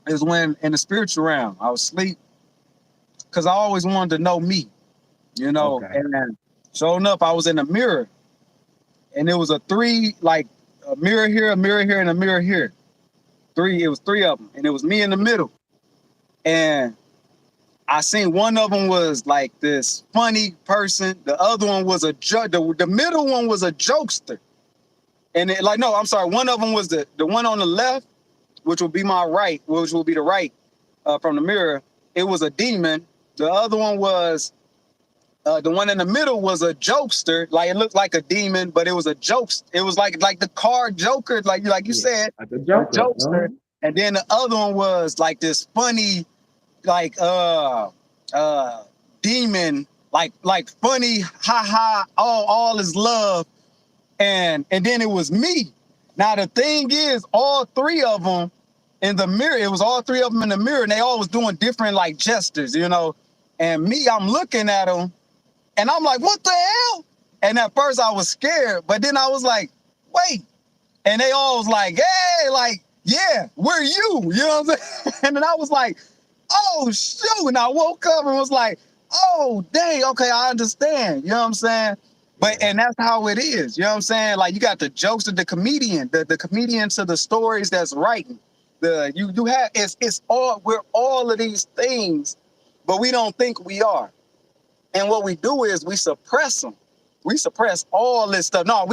is when in the spiritual realm I was asleep because I always wanted to know me, Okay. and sure enough, I was in a mirror, and it was a three, like a mirror here, and a mirror here. It was three of them, and it was me in the middle. And I seen one of them was like this funny person. The other one was the middle one was a jokester. And no, I'm sorry. One of them was the one on the left, which would be my right, which will be the right from the mirror. It was a demon. The other one was the one in the middle was a jokester. Like it looked like a demon, but it was a joke. It was like the card Joker, like you said, like a a Joker. jokester. And then the other one was like this funny, like demon, like funny, ha, all is love. And then it was me. Now the thing is, all three of them in the mirror, it was all three of them in the mirror, and they all was doing different like gestures, And me, I'm looking at them, and I'm like, what the hell? And at first I was scared, but then I was like, wait. And they all was like, hey, like, yeah, we're you. You know what I'm saying? And then I was like, oh, shoot. And I woke up and was like, oh, dang, okay, I understand. You know what I'm saying? But and that's how it is. You know what I'm saying? Like you got the jokes of the comedian, the comedian to the stories that's writing. You have it's all we're all of these things, but we don't think we are. And what we do is we suppress them. We suppress all this stuff. No,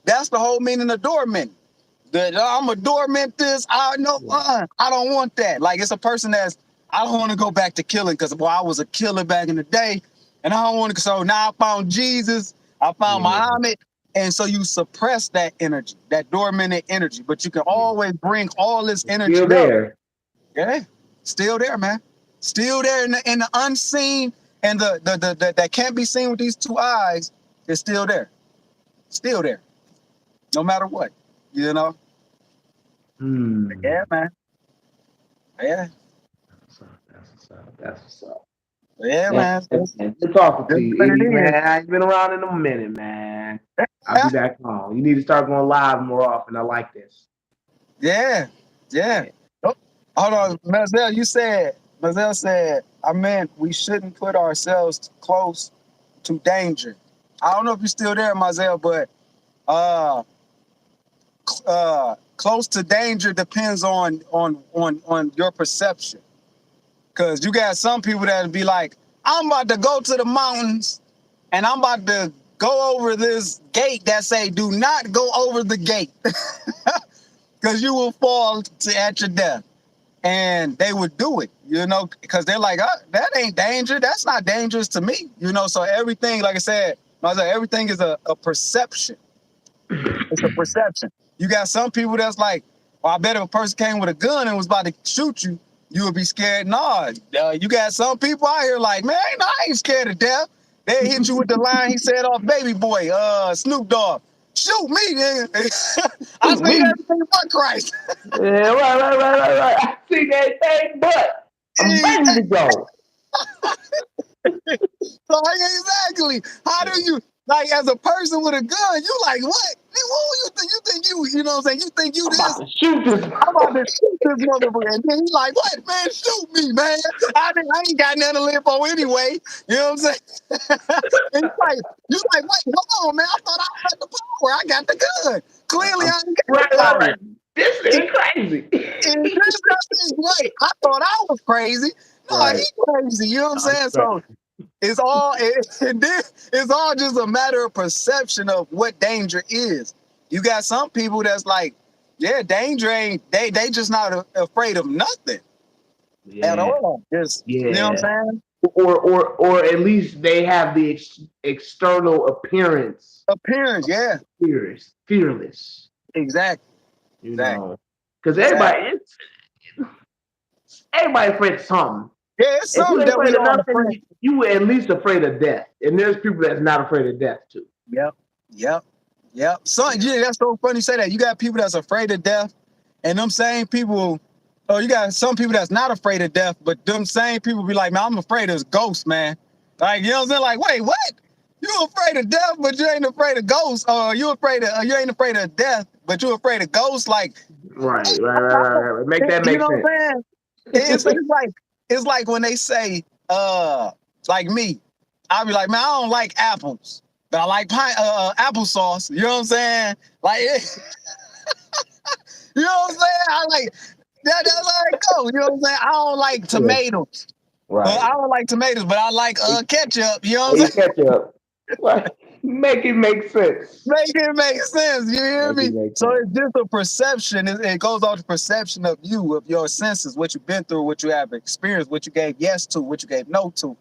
that's the whole meaning of dormant. I'm a dormant this. I don't want that. Like it's a person I don't want to go back to killing because I was a killer back in the day. And I don't want to, so now I found Jesus, I found Muhammad. And so you suppress that energy, that dormant energy, but you can always bring all this energy still there. Up. Yeah, still there, man. Still there in the unseen and the that can't be seen with these two eyes is still there. Still there. No matter what, Yeah, man. Yeah. That's what's up. Yeah, man. Good talking to you, Iggy, man. I ain't been around in a minute, man. I'll be back home. You need to start going live more often. I like this. Yeah. Oh, hold on, Mazel said, I meant we shouldn't put ourselves close to danger. I don't know if you're still there, Mazel, but uh, close to danger depends on your perception. Cause you got some people that'll be like, I'm about to go to the mountains and I'm about to go over this gate that say, do not go over the gate. Cause you will fall at your death. And they would do it, because they're like, that ain't danger. That's not dangerous to me. So everything, like I said, everything is a perception. It's a perception. You got some people that's like, well, I bet if a person came with a gun and was about to shoot you, you would be scared. Nah, you got some people out here like, man, I ain't scared of death. They hit you with the line he said off Baby Boy, Snoop Dogg. Shoot me, nigga. I Shoot seen me. everything but Christ. Yeah, right. I see that thing, but I'm ready to go. So exactly. How do you like as a person with a gun? You like what? Who you think? You know what I'm saying? You think you I'm about this? to shoot this. I'm about to shoot this motherfucker. And then he's like, what, man? Shoot me, man. I ain't got nothing to live for anyway. You know what I'm saying? And you like, wait, hold on, man. I thought I had the power. I got the gun. Clearly, I ain't got the power. Right. This is crazy. And this right. I thought I was crazy. No, Right. he crazy. You know what I'm saying? So it's all it's all just a matter of perception of what danger is. You got some people that's like, yeah, danger ain't they just not afraid of nothing at all. Just you know what I'm saying? Or at least they have the external appearance. Appearance, yeah. Fearless. Exactly. You know, because everybody afraid of something. Yeah, it's If you something ain't that we afraid of all nothing, afraid. you were at least afraid of death. And there's people that's not afraid of death too. Yep. So yeah, that's so funny you say that. You got people that's afraid of death, and them same people, you got some people that's not afraid of death, but them same people be like, man, I'm afraid of ghosts, man. Like, you know what I'm saying? Like, wait, what? You afraid of death, but you ain't afraid of ghosts, or you ain't afraid of death, but you afraid of ghosts, like Right. Make that you make know sense. what I'm saying? It's like when they say, like me, I'll be like, man, I don't like apples, but I like applesauce. You know what I'm saying? Like, you know what I'm saying? I like that. That's how it goes. You know what I'm saying? I don't like tomatoes. Right. I don't like tomatoes, but I like ketchup. You know what I'm saying? Ketchup. Make it make sense. Make it make sense. You hear me? So sense. it's just a perception. It goes off the perception of you, of your senses, what you've been through, what you have experienced, what you gave yes to, what you gave no to.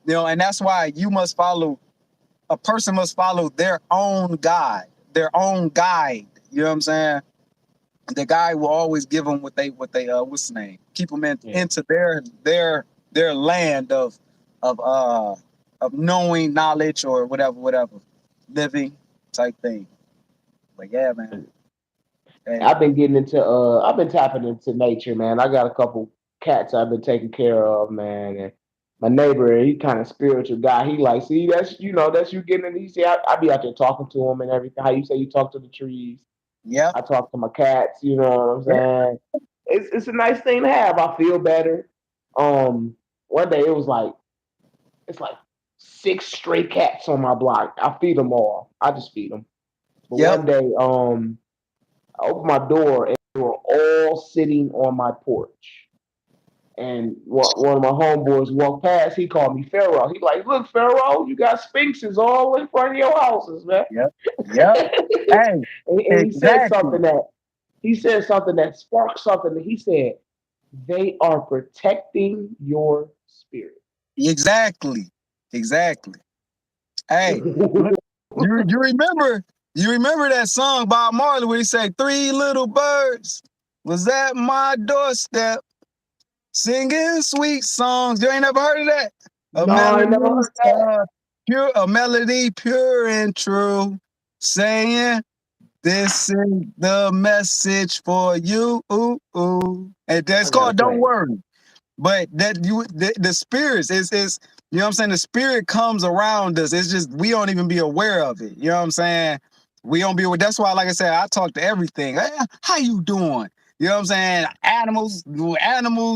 And that's why a person must follow their own guide, their own guide. You know what I'm saying? The guide will always give them what they what's the name? Keep them into their land of knowing, knowledge, or whatever, living type thing. But yeah, man. Hey. I've been I've been tapping into nature, man. I got a couple cats I've been taking care of, man. And my neighbor, he kind of spiritual guy. He like, see, that's that's you getting in. He see, I be out there talking to him and everything. How you say you talk to the trees? Yeah. I talk to my cats. You know what I'm saying? It's a nice thing to have. I feel better. One day it's like 6 stray cats on my block. I feed them all. I just feed them. But one day, I opened my door and they were all sitting on my porch. And one of my homeboys walked past. He called me Pharaoh. He like, look, Pharaoh, you got sphinxes all in front of your houses, man. Yep. Hey, and he said something that sparked something. He said, they are protecting your spirit. Exactly. Hey, you remember that song Bob Marley where he said 3 little birds was at my doorstep singing sweet songs. You ain't never heard of that? I never heard that. A melody pure and true, saying this is the message for you. And that's called Don't Worry. But the spirits is you know what I'm saying? The spirit comes around us. It's just we don't even be aware of it. You know what I'm saying? We don't be aware. That's why, like I said, I talk to everything. Hey, how you doing? You know what I'm saying? Animals,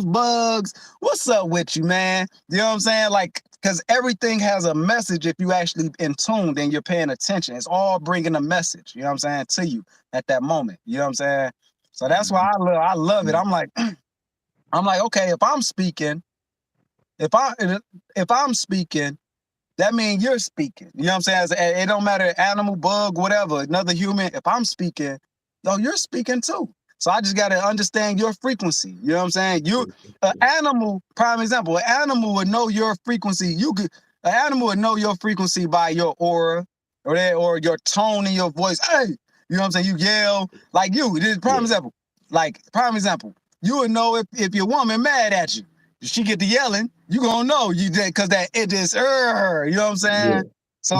bugs. What's up with you, man? You know what I'm saying? Like because everything has a message if you actually in tune and you're paying attention. It's all bringing a message, you know what I'm saying, to you at that moment. You know what I'm saying? So that's why I love it. I'm like, okay, if I if I'm speaking, that means you're speaking. You know what I'm saying? It don't matter, animal, bug, whatever, another human. If I'm speaking, no, you're speaking too. So I just gotta understand your frequency. You know what I'm saying? An animal, prime example, an animal would know your frequency. An animal would know your frequency by your aura or your tone in your voice. Hey, you know what I'm saying? You yell like you. This is prime example. Like prime example, you would know if your woman mad at you. She get to yelling, you gonna know you did because that it is her. You know what I'm Yeah. saying? So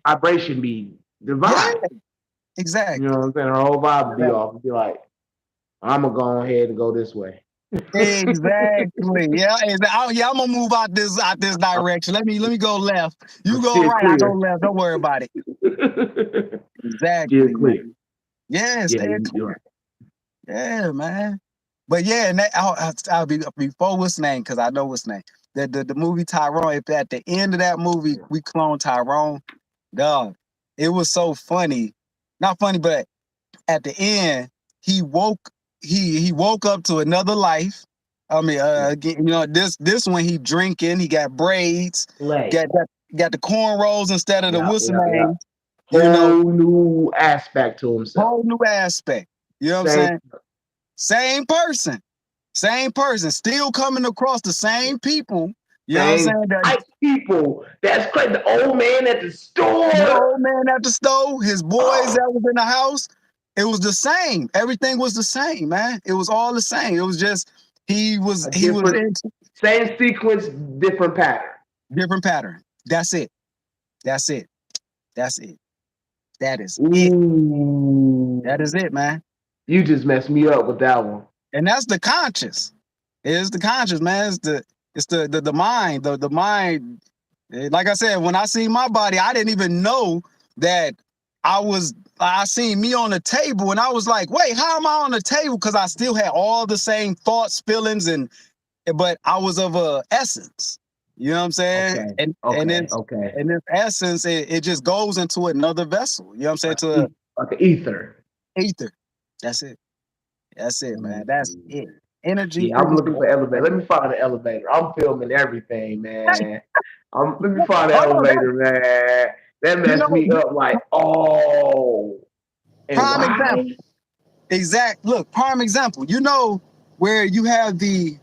Vibration be the yeah, vibe. You know exactly. what I'm saying? Her whole vibe would be Exactly. off. Be like, I'm gonna go ahead and go this way. Exactly. Yeah. Yeah. I'm gonna move out this I'm direction. Let me go left. gonna You go steer right. I go clear. left. Don't worry about it. Steer Exactly, man. clear. Yeah. Yeah, Stay you're clear. right. Yeah, man. But yeah, and that I'll be before what's name because I know what's name. The movie Tyrone. If at the end of that movie we clone Tyrone, dog, it was so funny. Not funny, but at the end, he woke he woke up to another life. I mean, Yeah. again, this one he drinking, he got braids, Play. got the cornrows instead of the Yeah, what's the yeah, yeah. name, you know, Whole new aspect to himself. whole new aspect. You know what I'm Same, saying? Same person, same person, still coming across the same people. You know what I'm same saying? type people. That's crazy. The old man at the The store. old man at the stove, his boys Oh, that was in the house, it was the same. Everything was the same, man. It was all the same. It was just he was a he was different, in same sequence, different pattern. different pattern. That's it. That's it. That's it. That is it. That is Ooh, it, man. you just messed me up with that one. And that's the conscious. It's the conscious, man. It's the mind. The mind. Like I said, when I see my body, I didn't even know that I seen me on the table and I was like, wait, how am I on the table? Because I still had all the same thoughts, feelings, but I was of a essence. You know what I'm saying? Okay, And okay, it's okay. and this essence, it just goes into another vessel. You know what I'm saying? Like, To like an ether. ether. That's it. That's it, man. That's Mm. it. Energy, Yeah, I'm frequency. looking for elevator. Let me find the elevator. I'm filming everything, man. Let me find the Oh no, that elevator, man. That you messed know, me up. Like, oh, and prime why? example. Exact. Look, prime example. You know where you have the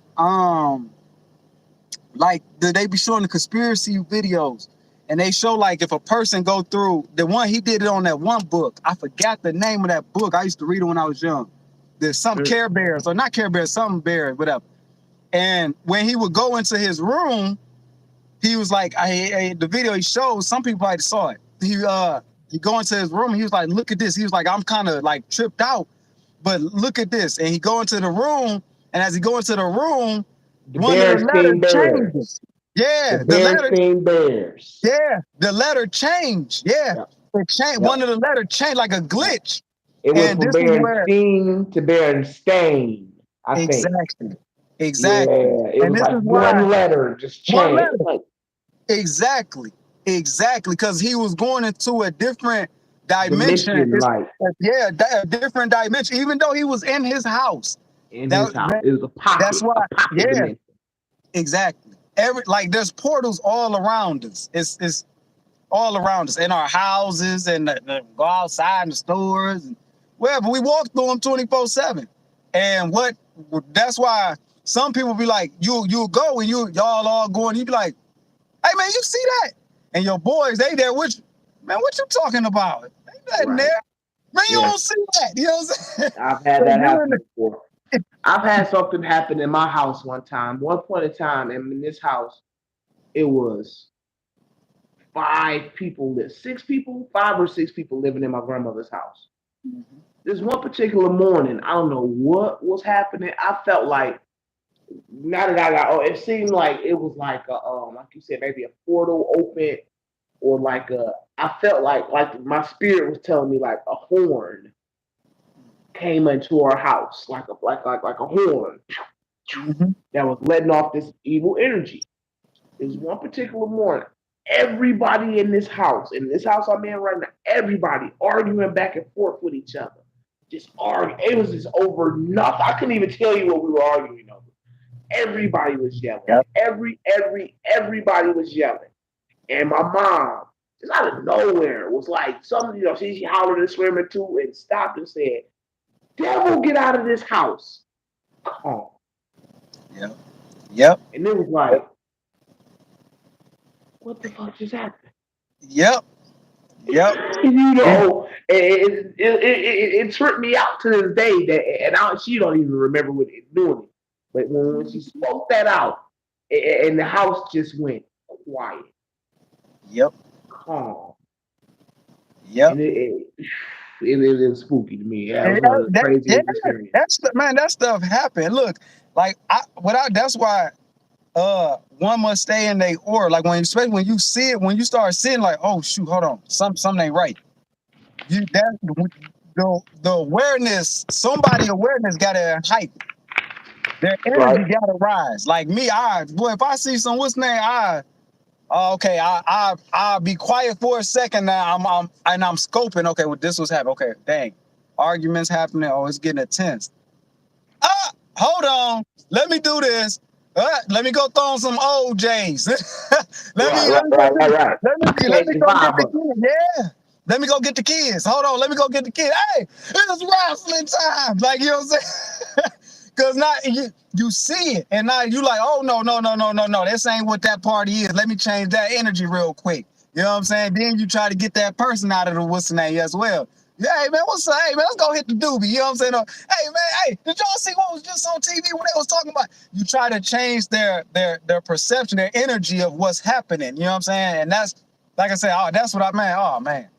like they be showing the conspiracy videos, and they show like if a person go through the one he did it on that one book. I forgot the name of that book. I used to read it when I was young. There's some Mm, Care Bears or not Care Bears, some bear, whatever. And when he would go into his room, he was like, the video he showed. Some people probably saw it. He go into his room. And he was like, look at this. He was like, I'm kind of like tripped out, but look at this. And he go into the room, and as he go into the room, The one of the Berenstein letters Bears. changes. The Yeah, the letter. Berenstein Bears. Yeah, the letter changed. Yeah, Yep, it changed. yep, One of the letters changed like a yep. glitch. It went And from this is where Berenstein to Berenstain, I think. exactly, exactly. Yeah, it And was this like is why one letter just one changed. letter. Like Exactly, exactly. Because he was going into a different dimension. dimension, like Yeah, a different dimension. Even though he was in his house, in his that, house. that It was that's why. a pocket Yeah, dimension. exactly. Like there's portals all around us. It's all around us in our houses and go outside in the stores and wherever we walk through them 24/7. And that's why some people be like, you go and y'all all going. You be like, hey man, you see that? And your boys, they there with you. Man, what you talking about? Ain't nothing Right. there. Man, you Yeah. don't see that. You know what I'm saying? I've had So that you in happen before. I've had something happen in my house one time, one point in time, and in this house, it was five people, six people, five or six people living in my grandmother's house. This one particular morning, I don't know what was happening. I felt like now that I got, it seemed like it was like a, like you said, maybe a portal open or like a. I felt like my spirit was telling me like a horn came into our house, like a horn Mhm. that was letting off this evil energy. It was one particular morning. Everybody in this house I'm in right now, everybody arguing back and forth with each other. Just arguing. It was just over nothing. I couldn't even tell you what we were arguing over. Everybody was yelling. Yep. Everybody was yelling. And my mom, just out of nowhere, was like, something, she hollered and screaming too and stopped and said, "Devil, get out of this house." Calm. Yep. Yep. And it was like, what the fuck just happened? Yep. Yep. It tripped me out to this day she don't even remember what it doing it. But when she spoke that out, and the house just went quiet, Yep. calm, Yep. and it was spooky to me. Yeah, it Yeah, was one of the yeah, craziest experiences. man, that stuff happened. Look, like that's why one must stay in their order. Like especially when you see it, when you start seeing like, oh shoot, hold on, something ain't right. The awareness, somebody awareness gotta hype. Their Right. energy gotta rise. Like me, if I see some what's name, okay, I'll be quiet for a second now. I'm scoping. Okay, well, this was happening. Okay, dang, arguments happening. Oh, it's getting intense. Hold on. Let me do this. Let me go throw on some OJs. Right, right, right, right. Let Change me the go get vibe the up. kids. Yeah. Let me go get the kids. Hold on. Let me go get the kids. Hey, it's wrestling time. Like, you know what I'm saying? Cause now you see it, and now you like, oh no. This ain't what that party is. Let me change that energy real quick. You know what I'm saying? Then you try to get that person out of the what's the name as well. Yeah, hey man, what's up? Hey man, let's go hit the doobie. You know what I'm saying? Hey man, hey, did y'all see what was just on TV when they was talking about? You try to change their perception, their energy of what's happening. You know what I'm saying? And that's like I said, that's what I mean. Oh man,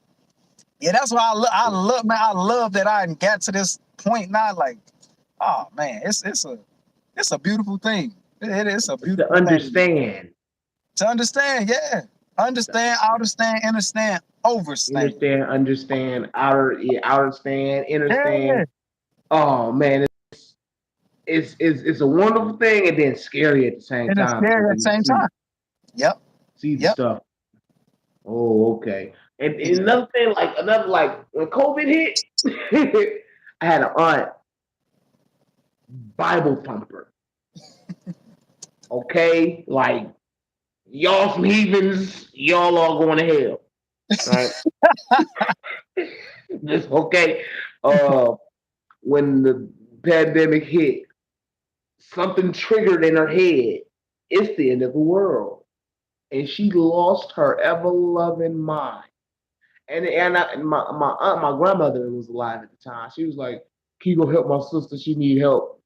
yeah, that's what I love, man. I love that I got to this point now. Like, oh man, it's a beautiful thing. It's a To beautiful thing understand. to understand. Yeah, understand, understand, overstand. Understand, understand, understand. Yeah, Oh man, it's a wonderful thing and then scary at the same and it's time because scary at then the you same time. Yep, see the yep. stuff. Oh, okay. And Exactly. another thing, like when COVID hit, I had an aunt, Bible thumper. Okay, like y'all some heathens, y'all all going to hell. Right? Just okay. Uh, when the pandemic hit, something triggered in her head. It's the end of the world, and she lost her ever loving mind. And my aunt, my grandmother was alive at the time. She was like, "Can you go help my sister? She need help.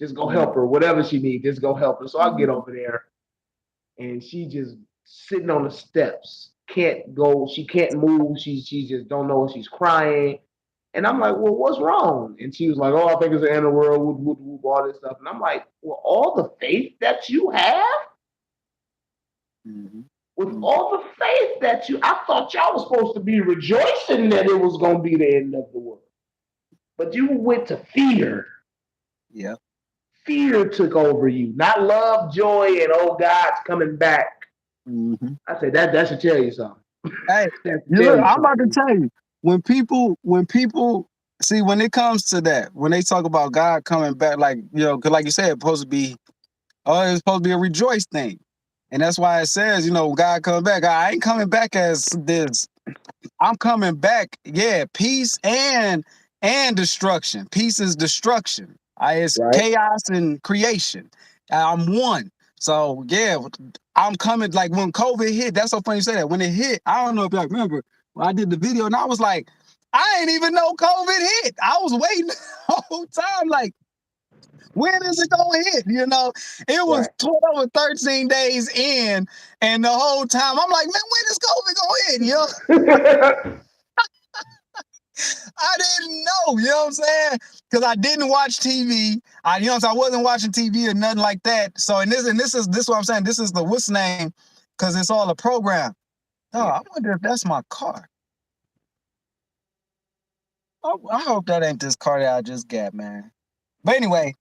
Just go help her. Whatever she needs, just go help her." So I get over there, and she just sitting on the steps, can't go. She can't move. She just don't know. She's crying. And I'm like, "Well, what's wrong?" And she was like, "Oh, I think it's the end of the world, all this stuff." And I'm like, "Well, all the faith that you have, Mm-hmm. with Mm-hmm. all the faith that I thought y'all was supposed to be rejoicing that it was going to be the end of the world. But you went to fear. Yeah. Fear took over you, not love, joy, and oh, God's coming back." Mm-hmm. I said, that should tell you something. Hey, That should you tell look. you I'm about to something. tell you when people see when it comes to that when they talk about God coming back, like cause like you said, it's supposed to be it's supposed to be a rejoice thing, and that's why it says God coming back. I ain't coming back as this. I'm coming back. Yeah, peace and destruction. Peace is destruction. It's Right? chaos and creation. I'm one. So yeah, I'm coming. Like when COVID hit, that's so funny you say that. When it hit, I don't know if y'all remember when I did the video, and I was like, I ain't even know COVID hit. I was waiting the whole time, like, when is it gonna hit? It was Right. 12 or 13 days in, and the whole time I'm like, man, when is COVID gonna hit? I didn't know, you know what I'm saying? Because I didn't watch TV. I wasn't watching TV or nothing like that. So, this is what I'm saying. This is the what's name, because it's all a program. Oh, Yeah. I wonder if that's my car. I hope that ain't this car that I just got, man. But anyway,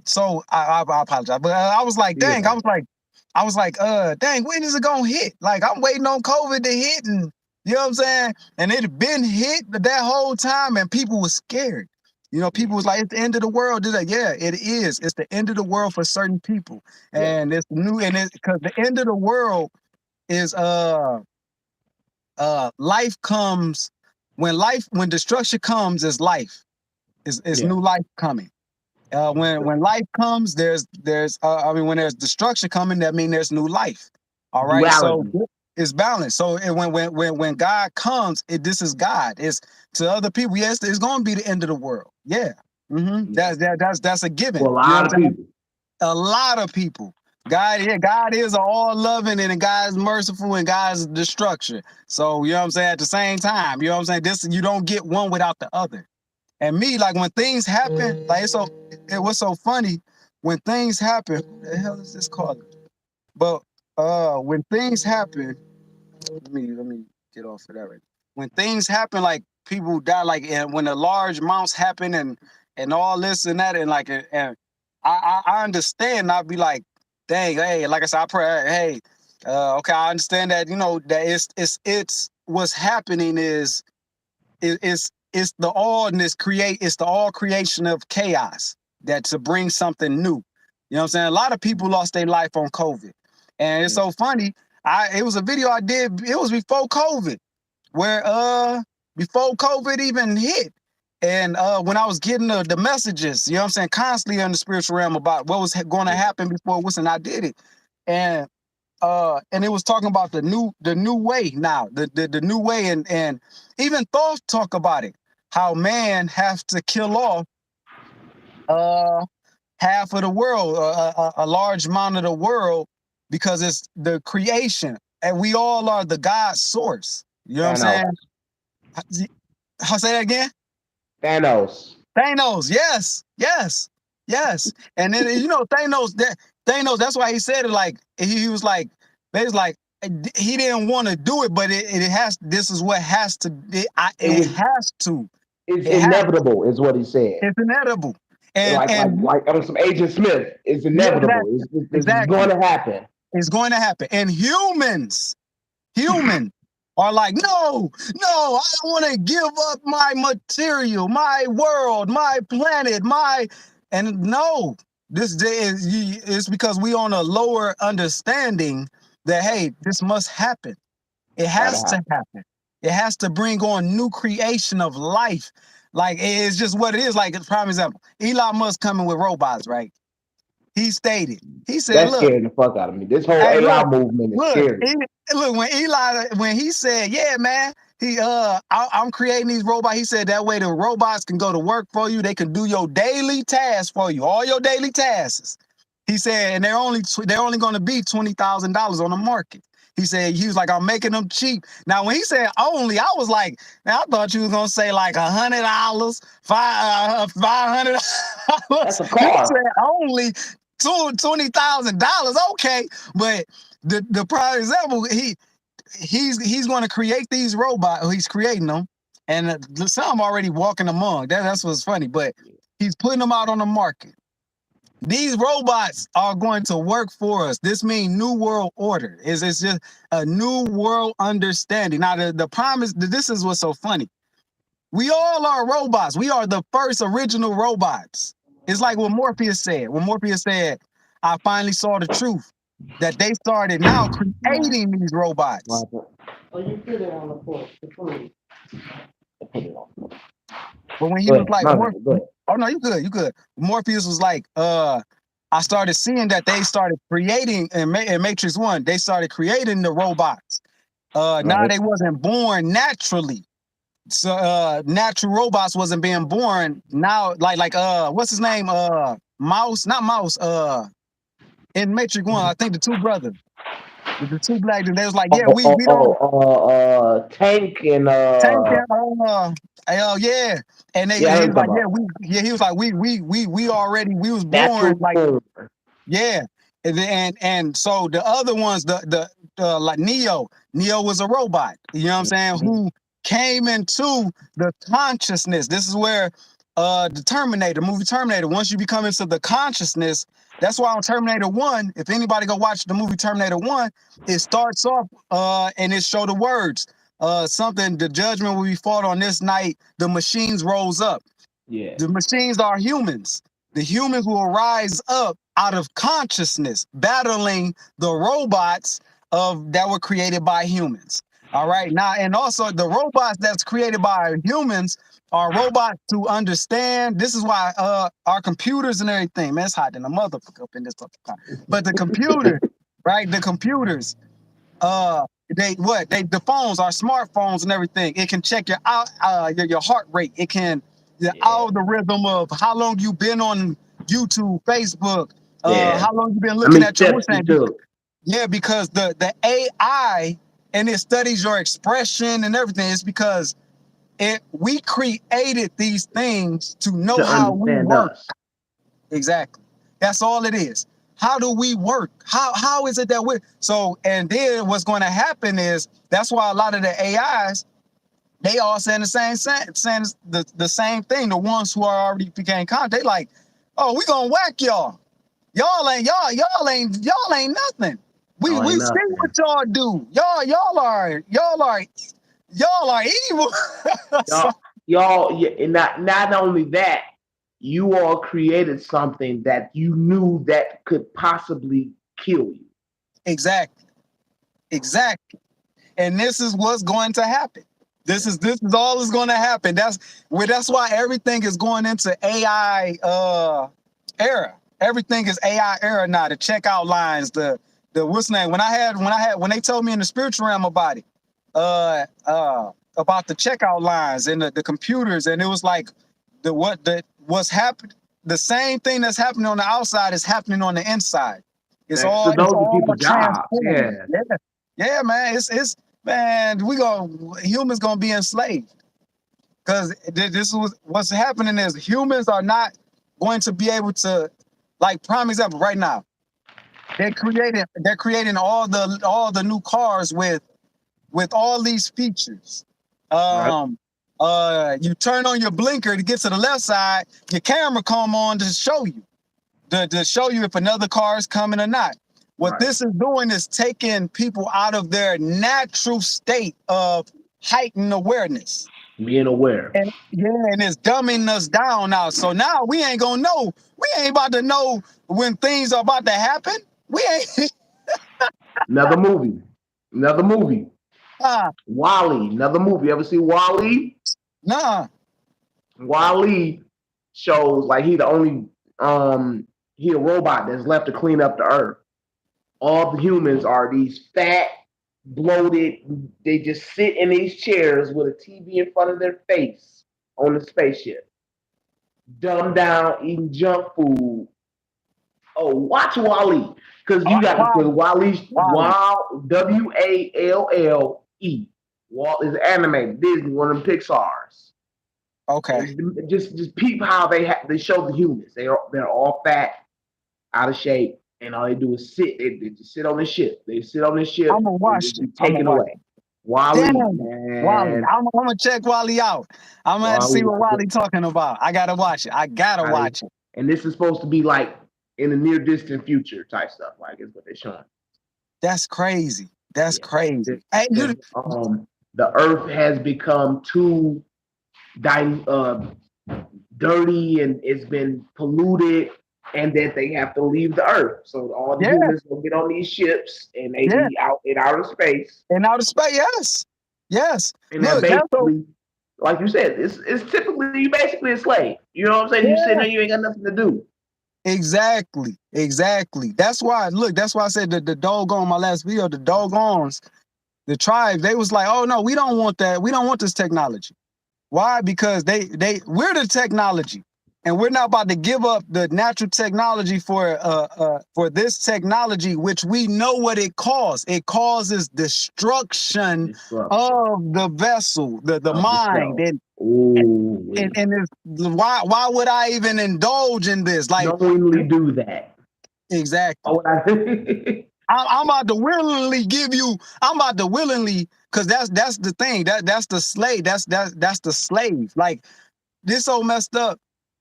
so I apologize. But I was like, Yeah. dang, I was like, I was like, dang, when is it gonna hit? Like I'm waiting on COVID to hit, and you know what I'm saying? And it had been hit that whole time, and people were scared. You know, people was like, it's the end of the world. They're like, yeah, it is. It's the end of the world for certain people. Yeah. And it's new, and it's because the end of the world is life comes when destruction comes is life. Is Yeah. new life coming. When life comes, there's I mean when there's destruction coming, that means there's new life. All right, so Duality. it's balanced. So when God comes, this is God. It's to other people. Yes, it's going to be the end of the world. Yeah, Yeah. that's a given. For a You know lot what of I'm saying? people. A lot of people. God, yeah, God is all loving and God is merciful and God is destruction. So you know what I'm saying. At the same time, you know what I'm saying. This you don't get one without the other. And me, like when things happen, like it was so funny when things happen. What the hell is this called? But when things happen, let me get off of that right. When things happen, like people die, like and when the large amounts happen and all this and that, and like and I understand. I'd be like, dang, hey, like I said, I pray, hey, okay, I understand that. You know that it's what's happening is the allness create. It's the all creation of chaos that to bring something new. You know what I'm saying? A lot of people lost their life on COVID, and it's so funny. It was a video I did. It was before COVID, where before COVID even hit, and when I was getting the messages, you know what I'm saying, constantly in the spiritual realm about what was going to happen before this, and I did it, and it was talking about the new way now, the new way, and even Thoth talk about it, how man has to kill off uh half of the world, a large amount of the world, because it's the creation, and we all are the God source. You know what I'm Thanos. saying? I'll say that again. Thanos. Thanos, yes, yes, yes. And then Thanos. That's why he said it. Like he was like, it's like he didn't want to do it, but it has. This is what has to. It It was has to. it's It has. inevitable, is what he said. It's inevitable. And Like like and like on some Agent Smith. It's yeah, inevitable. exactly, It's exactly. going to happen. It's going to happen. And humans are like, no, I don't want to give up my material, my world, my planet, and no, this day is it's because we on a lower understanding that hey, this must happen. It Gotta has to happen. happen. It has to bring on new creation of life. Like it's just what it is. Like a prime example, Elon Musk coming with robots, right? He stated, he said, That look, scared the fuck out of me. This whole hey, AI look, movement is look, scary. look. When Eli, when he said, "Yeah, man," I'm creating these robots. He said that way the robots can go to work for you. They can do your daily tasks for you, all your daily tasks. He said, and they're only going to be $20,000 on the market. He was like, I'm making them cheap. Now, when he said only, I was like, man, I thought you was gonna say like $100, 500. That's a You car. said only $20,000. Okay, but the prime example, he's going to create these robots. He's creating them, and some already walking among. That's what's funny. But he's putting them out on the market. These robots are going to work for us. This means new world order. It's just a new world understanding. Now the promise. This is what's so funny. We all are robots. We are the first original robots. It's like what Morpheus said. When Morpheus said, I finally saw the truth, that they started now creating these robots. Oh, you put it on the porch, the food. Put it on. But when he Go was ahead. like, My bad. Go ahead. oh no, you good. Morpheus was like, I started seeing that they started creating in Matrix One, they started creating the robots. Now Right. they wasn't born naturally. So natural robots wasn't being born. Now like what's his name? Mouse, not Mouse, in Matrix One, I think the two brothers, the two black dudes, they was like, yeah, we don't Tank and tank that yeah. And yeah, I know he what was you're like, talking yeah, about. he was like, we already we was born Natural like, born. yeah. And so the other ones, the like Neo was a robot, you know what I'm saying, who came into the consciousness. This is where the Terminator, movie Terminator. Once you become into the consciousness, that's why on Terminator 1, if anybody go watch the movie Terminator 1, it starts off and it show the words. Something, the judgment will be fought on this night, the machines rose up. Yeah. The machines are humans. The humans will rise up out of consciousness, battling the robots that were created by humans. All right. Now, and also the robots that's created by humans are robots to understand. This is why our computers and everything, man, it's hot in the motherfucker up in this car. But the computer, right? The computers, the phones, our smartphones and everything. It can check your heart rate. It can the algorithm of how long you've been on YouTube, Facebook, how long you've been How looking many at your steps you took? yeah, because the AI and it studies your expression and everything. It's because we created these things to know To how we understand work. us. Exactly. That's all it is. How do we work? How is it that we're so? And then what's going to happen is that's why a lot of the AIs they all saying saying the same thing. The ones who are already became content, they like, oh, we gonna whack y'all. Y'all ain't nothing. We Y'all ain't see nothing. what y'all do. Y'all are evil. So- Y'all, and not only that, you all created something that you knew that could possibly kill you. exactly. And this is what's going to happen. This is all that's going to happen. That's why everything is going into AI era. Everything is AI era now. The checkout lines, the what's the name? When they told me in the spiritual realm about it, about the checkout lines and the computers, and it was like what's happened. The same thing that's happening on the outside is happening on the inside. It's So all those are people's jobs. transformed. Yeah. Yeah, man. It's man. Humans gonna be enslaved because this was what's happening is humans are not going to be able to, like, prime example right now. They're creating all the new cars with all these features. Right. You turn on your blinker to get to the left side, your camera come on to show you if another car is coming or not. What this is doing is taking people out of their natural state of heightened awareness. Being aware. And it's dumbing us down now. So now we ain't gonna know. We ain't about to know when things are about to happen. We ain't Another movie. uh, WALL-E. Another movie. Ever see WALL-E? nah. WALL-E shows like he the only he a robot that's left to clean up the earth. All the humans are these fat, bloated. They just sit in these chairs with a TV in front of their face on the spaceship, dumbed down, eating junk food. Oh, watch WALL-E because you got because WALL-E, WALLE. Walt is animated. Disney, one of them Pixar's. Okay. And just peep how they show the humans. They're all fat, out of shape, and all they do is sit. They just sit on the ship. They sit on the ship. I'm gonna watch And it. they taken away. WALL-E, Wally. man. I'm gonna check Wally out. I'm gonna have to see what Wally talking about. I gotta watch it. I gotta watch it. And this is supposed to be like in the near distant future type stuff. Like is what they're showing. That's crazy. That's crazy. Hey, the earth has become too dirty and it's been polluted, and that they have to leave the earth. So all the humans will get on these ships and they be out in outer space. In outer space, yes. And look, basically, like you said, it's typically basically a slave. You know what I'm saying? You sitting there, you ain't got nothing to do. Exactly. That's why I said the doggone my last video, the doggones, the tribe, they was like, oh no, we don't want that. We don't want this technology. Why? Because we're the technology, and we're not about to give up the natural technology for this technology, which we know what it causes. It causes destruction of the vessel, the mind, and it's, why would I even indulge in this? Like, knowingly do that. Exactly. I'm about to willingly because that's the thing. That's the slave. That's the slave. Like, this so messed up.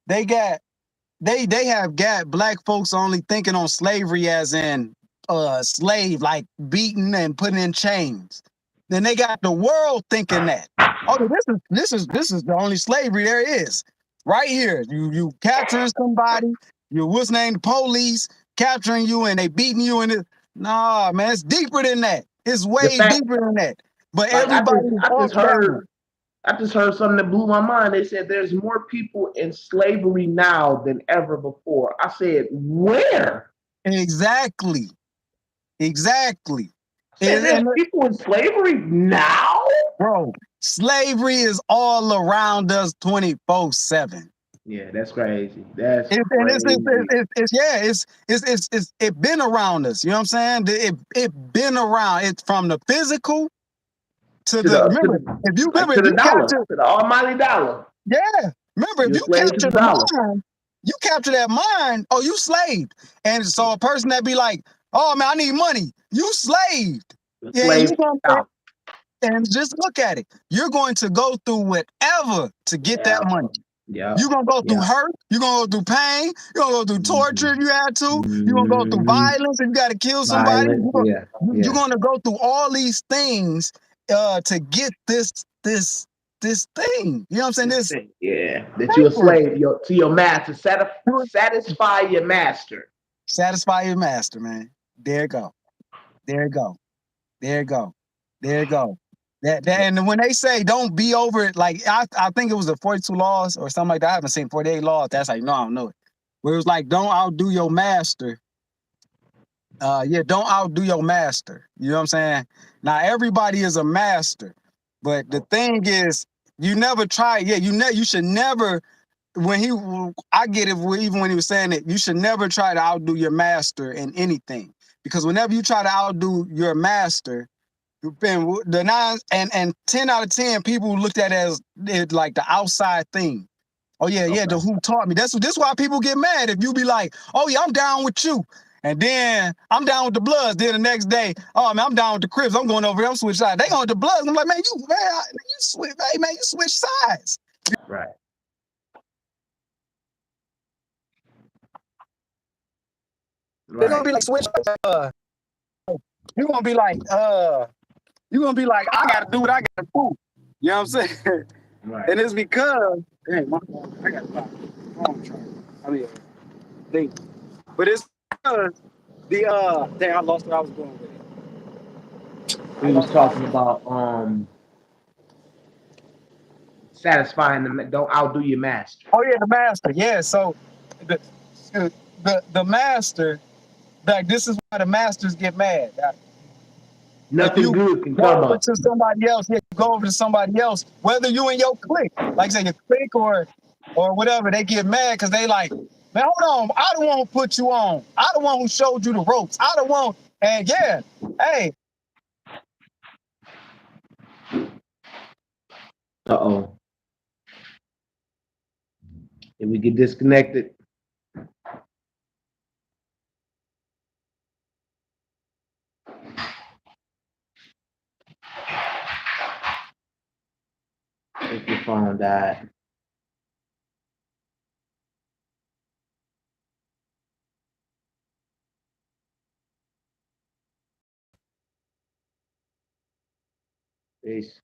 they have got black folks only thinking on slavery as in slave, like beaten and put in chains. Then they got the world thinking that. Oh, this is the only slavery there is. Right here. You capturing somebody, you what's name the police capturing you and they beating you and it. Nah, man, it's deeper than that. It's The way fact, deeper than that. But like everybody is off that one. I just heard something that blew my mind. They said there's more people in slavery now than ever before. I said, where? Exactly. Exactly. I said, there's people in slavery now? Bro, slavery is all around us 24/7. Yeah, that's crazy. That's It's, and crazy. it's yeah, it been around us. You know what I'm saying? It been around. It's from the physical to To the the remember. to If the you dollar, capture, to the almighty dollar. yeah, remember if You're a you slave to capture the the dollar. mind, you capture that mind. Oh, you slaved. And so a person that be like, oh man, I need money. You slaved. You're a Yeah, slave you to the gonna dollar. and just look at it. You're going to go through whatever to get Yeah. that money. Yeah. You're gonna go through Yeah. hurt, you're gonna go through pain, you're gonna go through torture if you had to, you're gonna go through Mm-hmm. violence if you gotta kill somebody. Violent. Yeah. You're Yeah. gonna go through all these things to get this thing. You know what I'm saying? This Yeah. That you're a slave to your master. Satisfy your master. satisfy your master, man. There you go. There you go. There you go. There you go. And when they say don't be over it, like I think it was the 42 laws or something like that. I haven't seen 48 laws. That's how you know I don't know it. Where it was like, don't outdo your master. Yeah, don't outdo your master. You know what I'm saying? Now everybody is a master, but the thing is, you never try. Yeah, you should never. When he, I get it. Even when he was saying it, you should never try to outdo your master in anything, because whenever you try to outdo your master, been the 10 out of 10 people looked at it as it like the outside thing. Oh yeah, yeah, the who taught me. This why people get mad if you be like, oh yeah, I'm down with you. And then I'm down with the Bloods. Then the next day, oh man, I'm down with the Crips. I'm going over here. I'm switch sides. They on the Bloods. I'm like, man, you switch, hey man, you switch sides. Right. They're gonna be like switch. You're gonna be like, I gotta do what I gotta do. You know what I'm saying? Right. And it's because, dang, I got a phone charger. I mean, thing. But it's because dang, I lost where I was going with it. We was talking about satisfying the don't outdo your master. Oh yeah, the master. Yeah, so the the master, like this is why the masters get mad. If Nothing you good can go come over up. to somebody else, yeah, you go over to somebody else, whether you and your clique, like say your clique or whatever, they get mad because they like, man, hold on, I don't want to put you on. I the one who showed you the ropes. I the one, and yeah, hey. Uh-oh. If we get disconnected. If your phone died. Peace.